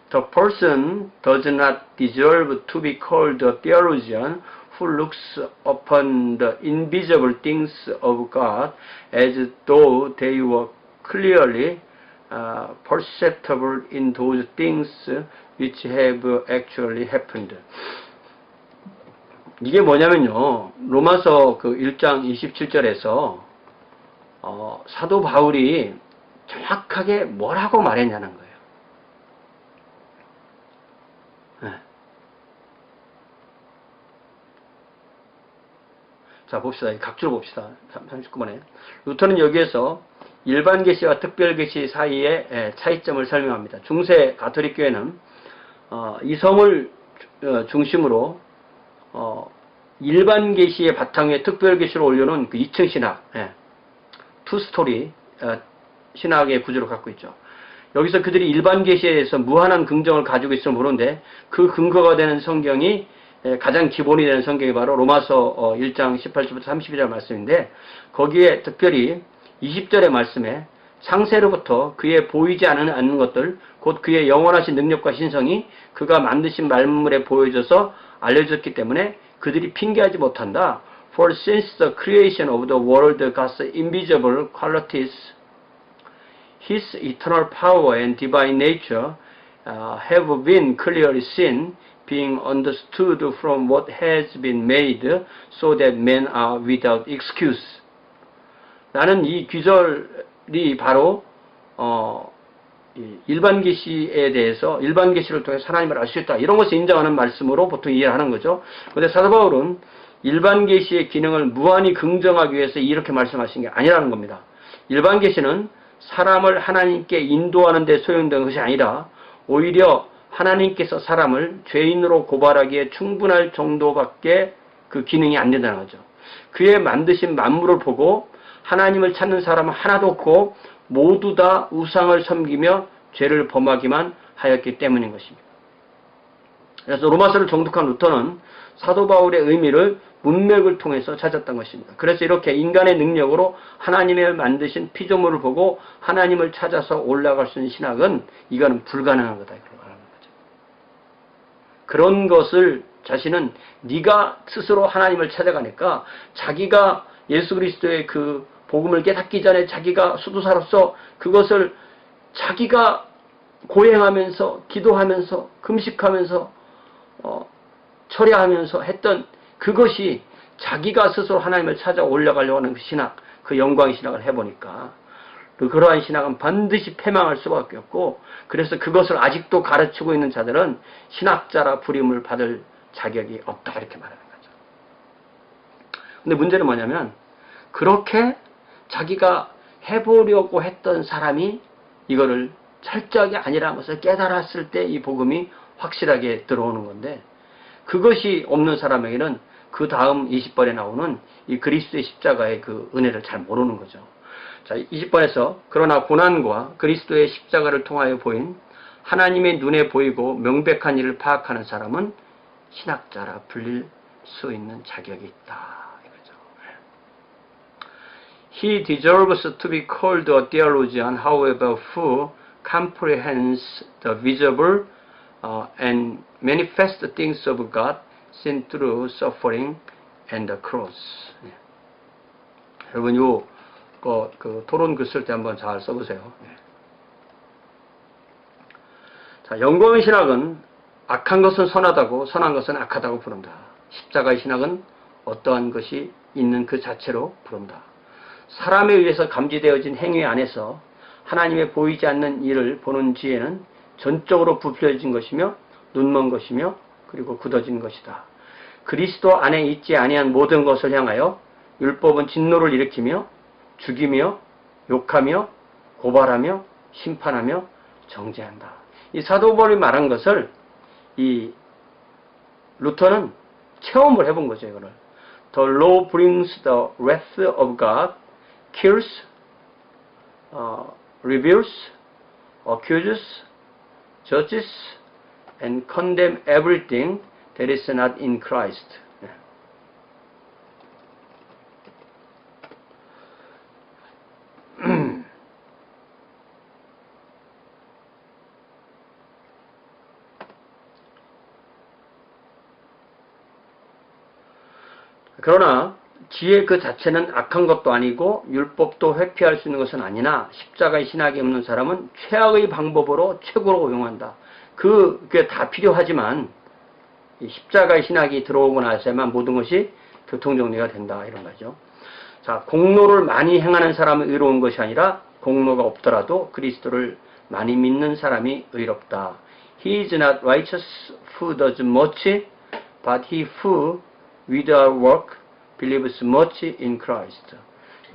Speaker 1: The person does not deserve to be called a theologian who looks upon the invisible things of God as though they were clearly perceptible in those things which have actually happened. 이게 뭐냐면요. 로마서 그 1장 27절에서 사도 바울이 정확하게 뭐라고 말했냐는 거예요. 네. 자, 봅시다. 각주로 봅시다. 39번에. 루터는 여기에서 일반 계시와 특별 계시 사이의 차이점을 설명합니다. 중세 가톨릭 교회는 이성을 중심으로 일반 계시의 바탕 위에 특별 계시를 올려놓은 그 2층 신학, 투스토리 신학의 구조를 갖고 있죠. 여기서 그들이 일반 계시에 대해서 무한한 긍정을 가지고 있을 모르는데 그 근거가 되는 성경이 가장 기본이 되는 성경이 바로 로마서 1장 18절부터 32절 말씀인데 거기에 특별히 20절의 말씀에 창세로부터 그의 보이지 않는 것들 곧 그의 영원하신 능력과 신성이 그가 만드신 만물에 보여져서 알려졌기 때문에 그들이 핑계하지 못한다. For since the creation of the world God's invisible qualities, His eternal power and divine nature have been clearly seen, being understood from what has been made, so that men are without excuse. 나는 이 귀절이 바로 일반 계시에 대해서 일반 계시를 통해 하나님을 알 수 있다. 이런 것을 인정하는 말씀으로 보통 이해를 하는 거죠. 그런데 사도 바울은 일반 계시의 기능을 무한히 긍정하기 위해서 이렇게 말씀하신 게 아니라는 겁니다. 일반 계시는 사람을 하나님께 인도하는 데 소용된 것이 아니라 오히려 하나님께서 사람을 죄인으로 고발하기에 충분할 정도밖에 그 기능이 안 된다는 거죠. 그의 만드신 만물을 보고 하나님을 찾는 사람은 하나도 없고 모두 다 우상을 섬기며 죄를 범하기만 하였기 때문인 것입니다. 그래서 로마서를 정독한 루터는 사도 바울의 의미를 문맥을 통해서 찾았던 것입니다. 그래서 이렇게 인간의 능력으로 하나님의 만드신 피조물을 보고 하나님을 찾아서 올라갈 수 있는 신학은 이거는 불가능한 거다. 이렇게 말하는 거죠. 그런 것을 자신은 네가 스스로 하나님을 찾아가니까 자기가 예수 그리스도의 그 복음을 깨닫기 전에 자기가 수도사로서 그것을 자기가 고행하면서 기도하면서 금식하면서 철야하면서 했던 그것이 자기가 스스로 하나님을 찾아 올라가려고 하는 그 신학, 그 영광의 신학을 해보니까 그러한 신학은 반드시 패망할 수밖에 없고 그래서 그것을 아직도 가르치고 있는 자들은 신학자라 부림을 받을 자격이 없다 이렇게 말하는 거죠. 근데 문제는 뭐냐면 그렇게 자기가 해보려고 했던 사람이 이거를 철저하게 아니라는 것을 깨달았을 때 이 복음이 확실하게 들어오는 건데 그것이 없는 사람에게는 그 다음 20번에 나오는 이 그리스도의 십자가의 그 은혜를 잘 모르는 거죠. 자, 20번에서 그러나 고난과 그리스도의 십자가를 통하여 보인 하나님의 눈에 보이고 명백한 일을 파악하는 사람은 신학자라 불릴 수 있는 자격이 있다. He deserves to be called a theologian, however, who comprehends the visible and manifest things of God seen through suffering and the cross. 여러분, 그 토론 글 쓸 때 한번 잘 써보세요. 자, 영광의 신학은 악한 것은 선하다고, 선한 것은 악하다고 부른다. 십자가의 신학은 어떠한 것이 있는 그 자체로 부른다. 사람에 의해서 감지되어진 행위 안에서 하나님의 보이지 않는 일을 보는 지혜는 전적으로 부풀려진 것이며 눈먼 것이며 그리고 굳어진 것이다. 그리스도 안에 있지 아니한 모든 것을 향하여 율법은 진노를 일으키며 죽이며 욕하며 고발하며 심판하며 정죄한다. 이 사도 바울이 말한 것을 이 루터는 체험을 해본 거죠. 이거를 The law brings the wrath of God, kills, reveals, accuses, judges, and condemns everything that is not in Christ. 그러나 지혜 그 자체는 악한 것도 아니고 율법도 회피할 수 있는 것은 아니나 십자가의 신학이 없는 사람은 최악의 방법으로 최고로 이용한다. 그게 다 필요하지만 이 십자가의 신학이 들어오고 나서야만 모든 것이 교통정리가 된다 이런 거죠. 자, 공로를 많이 행하는 사람은 의로운 것이 아니라 공로가 없더라도 그리스도를 많이 믿는 사람이 의롭다. He is not righteous who does much, but he who without work believes much in Christ.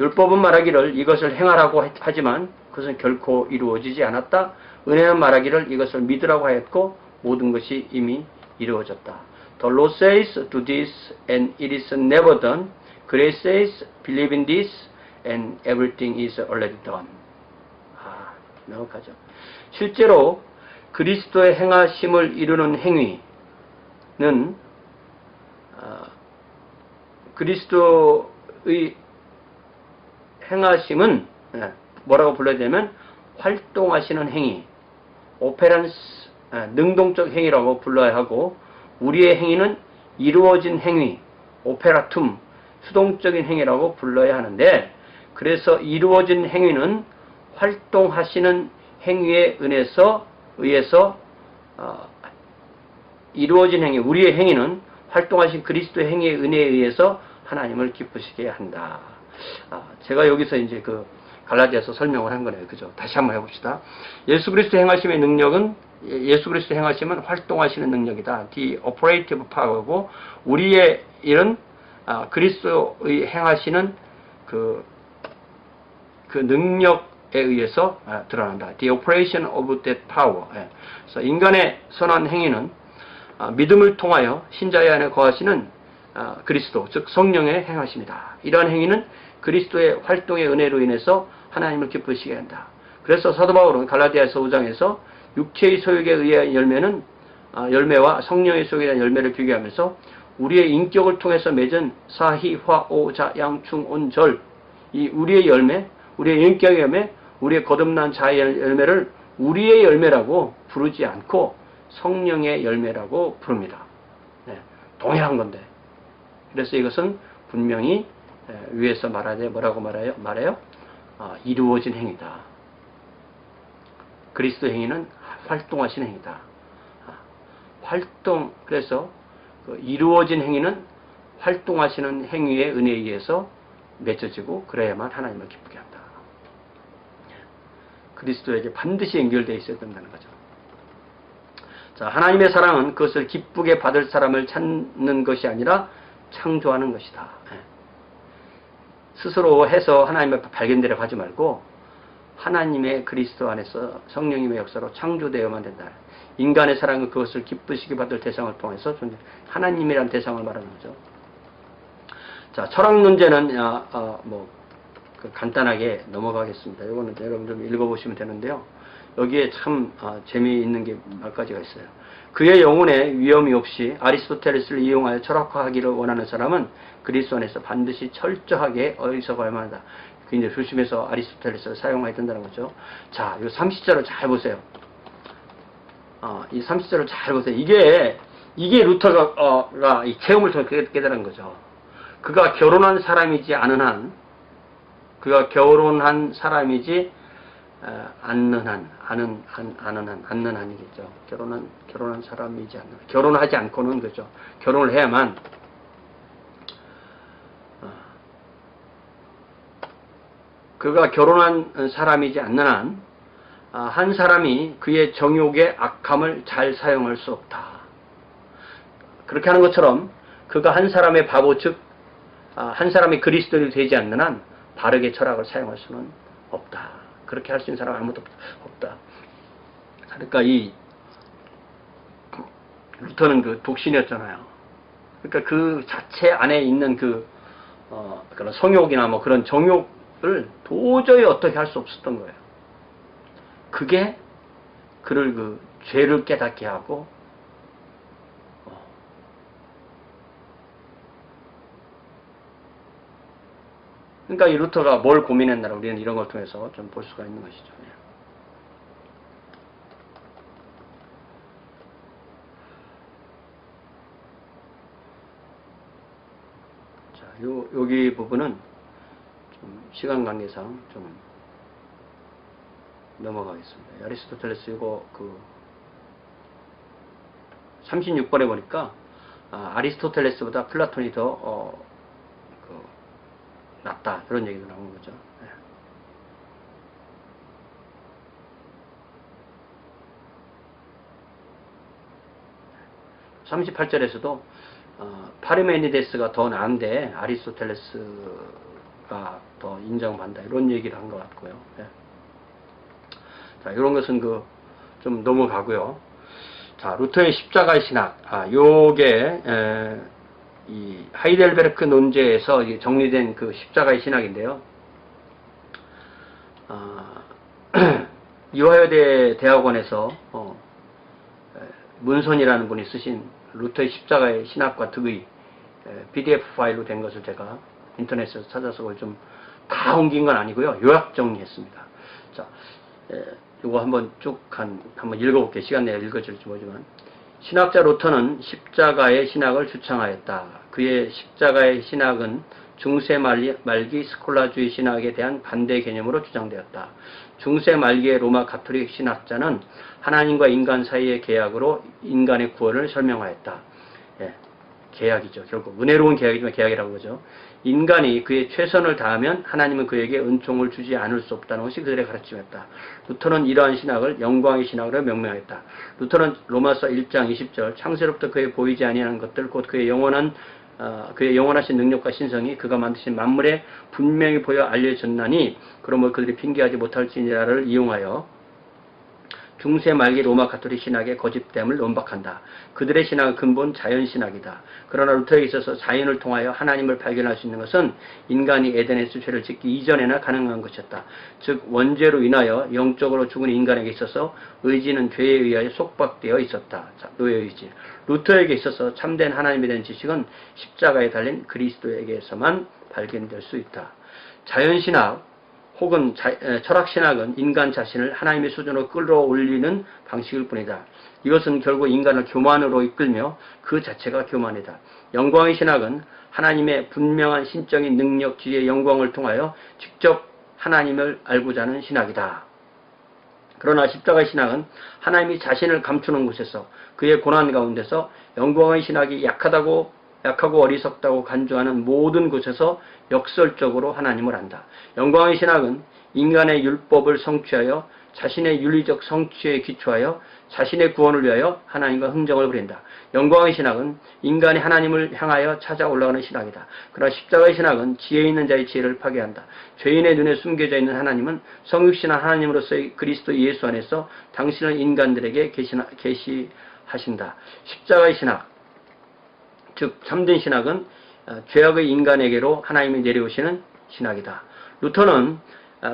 Speaker 1: 율법은 말하기를 이것을 행하라고 하지만 그것은 결코 이루어지지 않았다. 은혜는 말하기를 이것을 믿으라고 하였고 모든 것이 이미 이루어졌다. The law says do this and it is never done. Grace says believe in this and everything is already done. 명확하죠. 실제로 그리스도의 행하심을 이루는 행위는 그리스도의 행하심은 뭐라고 불러야 되냐면 활동하시는 행위, 오페란스, 능동적 행위라고 불러야 하고 우리의 행위는 이루어진 행위, 오페라툼, 수동적인 행위라고 불러야 하는데 그래서 이루어진 행위는 활동하시는 행위에 의해서 이루어진 행위, 우리의 행위는 활동하신 그리스도의 행위의 은혜에 의해서 하나님을 기쁘시게 한다. 제가 여기서 이제 그 갈라디아서 설명을 한 거네요. 그죠? 다시 한번 해봅시다. 예수 그리스도 행하심의 능력은 예수 그리스도 행하심은 활동하시는 능력이다. The operative power고 우리의 일은 그리스도의 행하시는 그 능력에 의해서 드러난다. The operation of that power. 그래서 인간의 선한 행위는 믿음을 통하여 신자의 안에 거하시는 그리스도, 즉 성령의 행하심이다. 이러한 행위는 그리스도의 활동의 은혜로 인해서 하나님을 기쁘시게 한다. 그래서 사도 바울은 갈라디아서 5장에서 육체의 소욕에 의한 열매와 성령의 소욕에 대한 열매를 비교하면서 우리의 인격을 통해서 맺은 사희, 화, 오, 자, 양, 충, 온, 절 이 우리의 열매, 우리의 인격의 열매, 우리의 거듭난 자의 열매를 우리의 열매라고 부르지 않고 성령의 열매라고 부릅니다. 동일한 건데. 그래서 이것은 분명히 위에서 말하되 뭐라고 말해요? 이루어진 행위다. 그리스도 행위는 활동하신 행위다. 그래서 이루어진 행위는 활동하시는 행위의 은혜에 의해서 맺어지고 그래야만 하나님을 기쁘게 한다. 그리스도에게 반드시 연결되어 있어야 된다는 거죠. 자, 하나님의 사랑은 그것을 기쁘게 받을 사람을 찾는 것이 아니라 창조하는 것이다. 스스로 해서 하나님의 발견되려고 하지 말고 하나님의 그리스도 안에서 성령님의 역사로 창조되어야만 된다. 인간의 사랑은 그것을 기쁘시게 받을 대상을 통해서 하나님이란 대상을 말하는 거죠. 자, 철학 문제는 간단하게 넘어가겠습니다. 이거는 여러분 좀 읽어보시면 되는데요. 여기에 참 재미있는 게 몇 가지가 있어요. 그의 영혼에 위험이 없이 아리스토텔레스를 이용하여 철학화하기를 원하는 사람은 그리스도 안에서 반드시 철저하게 어리석어야만 한다. 굉장히 조심해서 아리스토텔레스를 사용해야 된다는 거죠. 자, 이 30절을 잘 보세요. 이 30절을 잘 보세요. 이게 루터가 이 체험을 통해 깨달은 거죠. 그가 결혼한 사람이지 않은 한, 않는 한이겠죠. 결혼한 사람이지 않는 한. 결혼하지 않고는 그죠. 결혼을 해야만 그가 결혼한 사람이지 않는 한 한 사람이 그의 정욕의 악함을 잘 사용할 수 없다. 그렇게 하는 것처럼 그가 한 사람의 바보 즉 한 사람이 그리스도인이 되지 않는 한 바르게 철학을 사용할 수는 없다. 그렇게 할 수 있는 사람은 아무도 없다. 그러니까 이 루터는 그 독신이었잖아요. 그러니까 그 자체 안에 있는 그런 성욕이나 뭐 그런 정욕을 도저히 어떻게 할 수 없었던 거예요. 그게 그를 그 죄를 깨닫게 하고 그러니까 이 루터가 뭘 고민했나를 우리는 이런 걸 통해서 좀 볼 수가 있는 것이죠. 자, 여기 부분은 좀 시간 관계상 좀 넘어가겠습니다. 아리스토텔레스 이거 36번에 보니까 아리스토텔레스보다 플라톤이 더 낫다 그런 얘기도 나오는 거죠. 38절에서도 파르메니데스가 더 나은데 아리스토텔레스가 더 인정받는다 이런 얘기를 한 것 같고요. 자, 이런 것은 좀 넘어가고요. 자, 루터의 십자가의 신학. 요게 이 하이델베르크 논제에서 정리된 그 십자가의 신학인데요. 이화여대 대학원에서 문선이라는 분이 쓰신 루터의 십자가의 신학과 득의 PDF 파일로 된 것을 제가 인터넷에서 찾아서 그걸 좀 다 옮긴 건 아니고요. 요약 정리했습니다. 자, 이거 한번 한번 읽어볼게요. 시간 내에 읽어질지 모르지만. 신학자 루터는 십자가의 신학을 주창하였다. 그의 십자가의 신학은 중세 말기 스콜라주의 신학에 대한 반대 개념으로 주장되었다. 중세 말기의 로마 가톨릭 신학자는 하나님과 인간 사이의 계약으로 인간의 구원을 설명하였다. 계약이죠. 결국 은혜로운 계약이지만 계약이라고 하죠. 인간이 그의 최선을 다하면 하나님은 그에게 은총을 주지 않을 수 없다는 것이 그들의 가르침이었다. 루터는 이러한 신학을 영광의 신학으로 명명했다. 루터는 로마서 1장 20절 창세로부터 그의 보이지 아니하는 것들 곧 그의 영원하신 능력과 신성이 그가 만드신 만물에 분명히 보여 알려졌나니 그러므로 그들이 핑계하지 못할지니라를 이용하여 중세 말기 로마 가톨릭 신학의 거짓됨을 논박한다. 그들의 신학은 근본 자연신학이다. 그러나 루터에게 있어서 자연을 통하여 하나님을 발견할 수 있는 것은 인간이 에덴에서 죄를 짓기 이전에나 가능한 것이었다. 즉 원죄로 인하여 영적으로 죽은 인간에게 있어서 의지는 죄에 의하여 속박되어 있었다. 자, 노예의지. 루터에게 있어서 참된 하나님에 대한 지식은 십자가에 달린 그리스도에게서만 발견될 수 있다. 자연신학 혹은 철학신학은 인간 자신을 하나님의 수준으로 끌어올리는 방식일 뿐이다. 이것은 결국 인간을 교만으로 이끌며 그 자체가 교만이다. 영광의 신학은 하나님의 분명한 신적인 능력, 지혜의 영광을 통하여 직접 하나님을 알고자 하는 신학이다. 그러나 십자가의 신학은 하나님이 자신을 감추는 곳에서 그의 고난 가운데서 영광의 신학이 약하고 어리석다고 간주하는 모든 곳에서 역설적으로 하나님을 안다. 영광의 신학은 인간의 율법을 성취하여 자신의 윤리적 성취에 기초하여 자신의 구원을 위하여 하나님과 흥정을 부린다. 영광의 신학은 인간이 하나님을 향하여 찾아 올라가는 신학이다. 그러나 십자가의 신학은 지혜 있는 자의 지혜를 파괴한다. 죄인의 눈에 숨겨져 있는 하나님은 성육신한 하나님으로서의 그리스도 예수 안에서 당신을 인간들에게 계시하신다. 십자가의 신학 즉 참된 신학은 죄악의 인간에게로 하나님이 내려오시는 신학이다. 루터는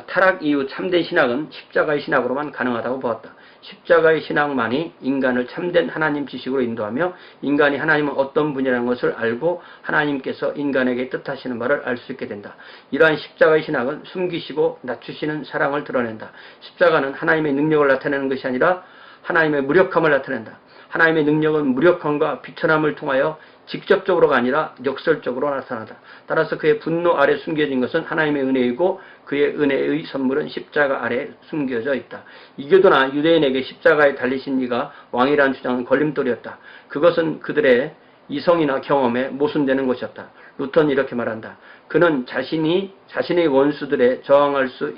Speaker 1: 타락 이후 참된 신학은 십자가의 신학으로만 가능하다고 보았다. 십자가의 신학만이 인간을 참된 하나님 지식으로 인도하며 인간이 하나님은 어떤 분이라는 것을 알고 하나님께서 인간에게 뜻하시는 바를 알 수 있게 된다. 이러한 십자가의 신학은 숨기시고 낮추시는 사랑을 드러낸다. 십자가는 하나님의 능력을 나타내는 것이 아니라 하나님의 무력함을 나타낸다. 하나님의 능력은 무력함과 비천함을 통하여 직접적으로가 아니라 역설적으로 나타난다. 따라서 그의 분노 아래 숨겨진 것은 하나님의 은혜이고 그의 은혜의 선물은 십자가 아래 숨겨져 있다. 이교도나 유대인에게 십자가에 달리신 이가 왕이라는 주장은 걸림돌이었다. 그것은 그들의 이성이나 경험에 모순되는 것이었다. 루터는 이렇게 말한다. 그는 자신의 원수들에 저항할 수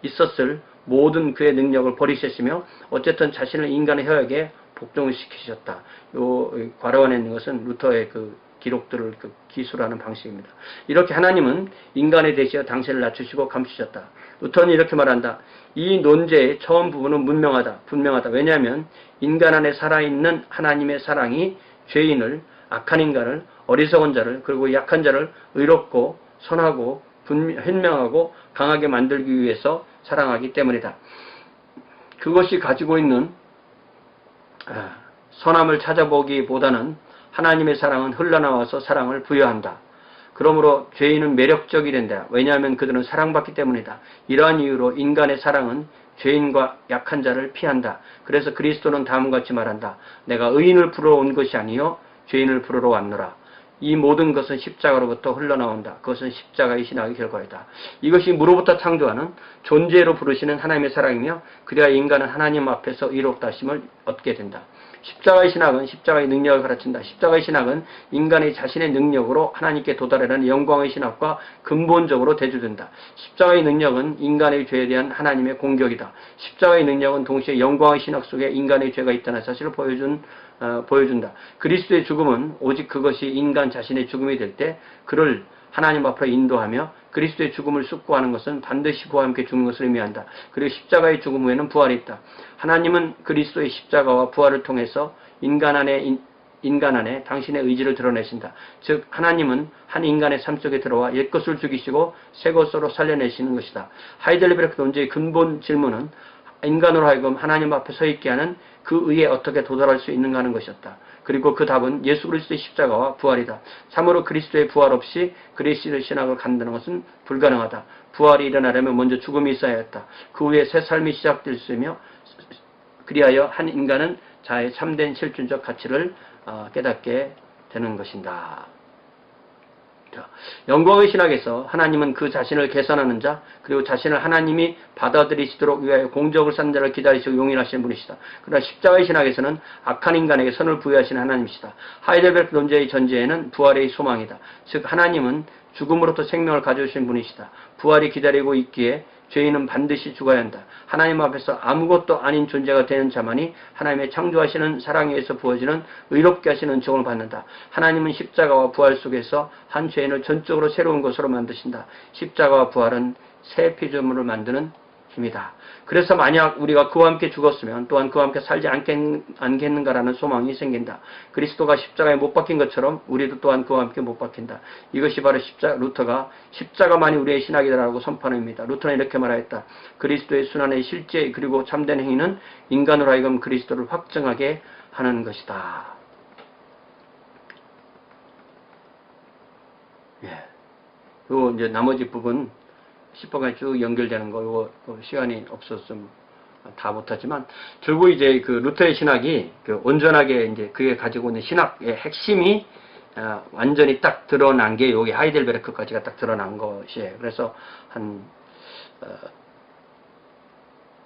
Speaker 1: 있었을 모든 그의 능력을 버리셨으며 어쨌든 자신을 인간의 혈액에 복종을 시키셨다. 요 괄호 안에 있는 것은 루터의 그 기록들을 그 기술하는 방식입니다. 이렇게 하나님은 인간에 대시어 당신을 낮추시고 감추셨다. 루터는 이렇게 말한다. 이 논제의 처음 부분은 분명하다. 왜냐하면 인간 안에 살아있는 하나님의 사랑이 죄인을, 악한 인간을, 어리석은 자를, 그리고 약한 자를 의롭고 선하고 현명하고 강하게 만들기 위해서 사랑하기 때문이다. 그것이 가지고 있는 선함을 찾아보기보다는 하나님의 사랑은 흘러나와서 사랑을 부여한다. 그러므로 죄인은 매력적이 된다. 왜냐하면 그들은 사랑받기 때문이다. 이러한 이유로 인간의 사랑은 죄인과 약한 자를 피한다. 그래서 그리스도는 다음과 같이 말한다. 내가 의인을 부르러 온 것이 아니요 죄인을 부르러 왔노라. 이 모든 것은 십자가로부터 흘러나온다. 그것은 십자가의 신학의 결과이다. 이것이 무로부터 창조하는 존재로 부르시는 하나님의 사랑이며 그래야 인간은 하나님 앞에서 의롭다 하심을 얻게 된다. 십자가의 신학은 십자가의 능력을 가르친다. 십자가의 신학은 인간의 자신의 능력으로 하나님께 도달하는 영광의 신학과 근본적으로 대조된다. 십자가의 능력은 인간의 죄에 대한 하나님의 공격이다. 십자가의 능력은 동시에 영광의 신학 속에 인간의 죄가 있다는 사실을 보여준다. 그리스도의 죽음은 오직 그것이 인간 자신의 죽음이 될 때 그를 하나님 앞으로 인도하며 그리스도의 죽음을 숙고하는 것은 반드시 부와 함께 죽는 것을 의미한다. 그리고 십자가의 죽음 후에는 부활이 있다. 하나님은 그리스도의 십자가와 부활을 통해서 인간 안에 당신의 의지를 드러내신다. 즉 하나님은 한 인간의 삶 속에 들어와 옛것을 죽이시고 새것으로 살려내시는 것이다. 하이델베르크 논제의 근본 질문은 인간으로 하여금 하나님 앞에 서 있게 하는 그 의에 어떻게 도달할 수 있는가 하는 것이었다. 그리고 그 답은 예수 그리스도의 십자가와 부활이다. 참으로 그리스도의 부활 없이 그리스도의 신학을 갖는다는 것은 불가능하다. 부활이 일어나려면 먼저 죽음이 있어야 했다. 그 후에 새 삶이 시작될 수 있으며 그리하여 한 인간은 자의 참된 실존적 가치를 깨닫게 되는 것인다. 영광의 신학에서 하나님은 그 자신을 개선하는 자 그리고 자신을 하나님이 받아들이시도록 위하여 공적을 산 자를 기다리시고 용인하시는 분이시다. 그러나 십자가의 신학에서는 악한 인간에게 선을 부여하시는 하나님이시다. 하이델베르크 논제의 전제에는 부활의 소망이다. 즉 하나님은 죽음으로부터 생명을 가져오신 분이시다. 부활이 기다리고 있기에 죄인은 반드시 죽어야 한다. 하나님 앞에서 아무것도 아닌 존재가 되는 자만이 하나님의 창조하시는 사랑에 의해서 부어지는 의롭게 하시는 은총을 받는다. 하나님은 십자가와 부활 속에서 한 죄인을 전적으로 새로운 것으로 만드신다. 십자가와 부활은 새 피조물을 만드는 힘이다. 그래서 만약 우리가 그와 함께 죽었으면 또한 그와 함께 살지 않겠는가라는 소망이 생긴다. 그리스도가 십자가에 못 박힌 것처럼 우리도 또한 그와 함께 못 박힌다. 이것이 바로 루터가 십자가만이 우리의 신학이다라고 선포합니다. 루터는 이렇게 말하였다. 그리스도의 순환의 실제 그리고 참된 행위는 인간으로 하여금 그리스도를 확증하게 하는 것이다. 요 이제 나머지 부분 10번까지 쭉 연결되는 거, 이거 시간이 없어서 좀 다 못하지만, 결국 이제 그 루터의 신학이 그 온전하게 이제 그게 가지고 있는 신학의 핵심이 완전히 딱 드러난 게 여기 하이델베르크까지가 딱 드러난 것이에요. 그래서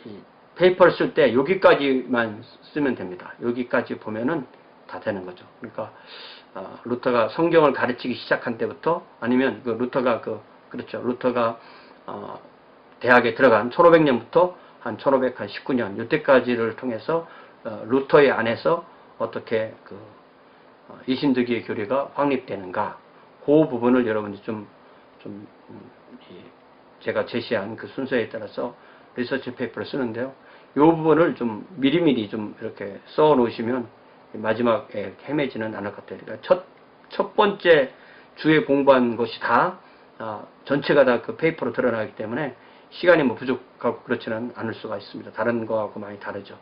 Speaker 1: 이 페이퍼를 쓸 때 여기까지만 쓰면 됩니다. 여기까지 보면은 다 되는 거죠. 그러니까 루터가 성경을 가르치기 시작한 때부터 아니면 그 루터가 루터가 대학에 들어간 1500년부터 한 1519년 이때까지를 통해서 루터의 안에서 어떻게 그 이신득이의 교리가 확립되는가 그 부분을 여러분이 제가 제시한 그 순서에 따라서 리서치 페이퍼를 쓰는데요. 이 부분을 좀 미리미리 좀 이렇게 써 놓으시면 마지막에 헤매지는 않을 것 같아요. 그러니까 첫 번째 주에 공부한 것이 다 전체가 다 그 페이퍼로 드러나기 때문에 시간이 뭐 부족하고 그렇지는 않을 수가 있습니다. 다른 거하고 많이 다르죠.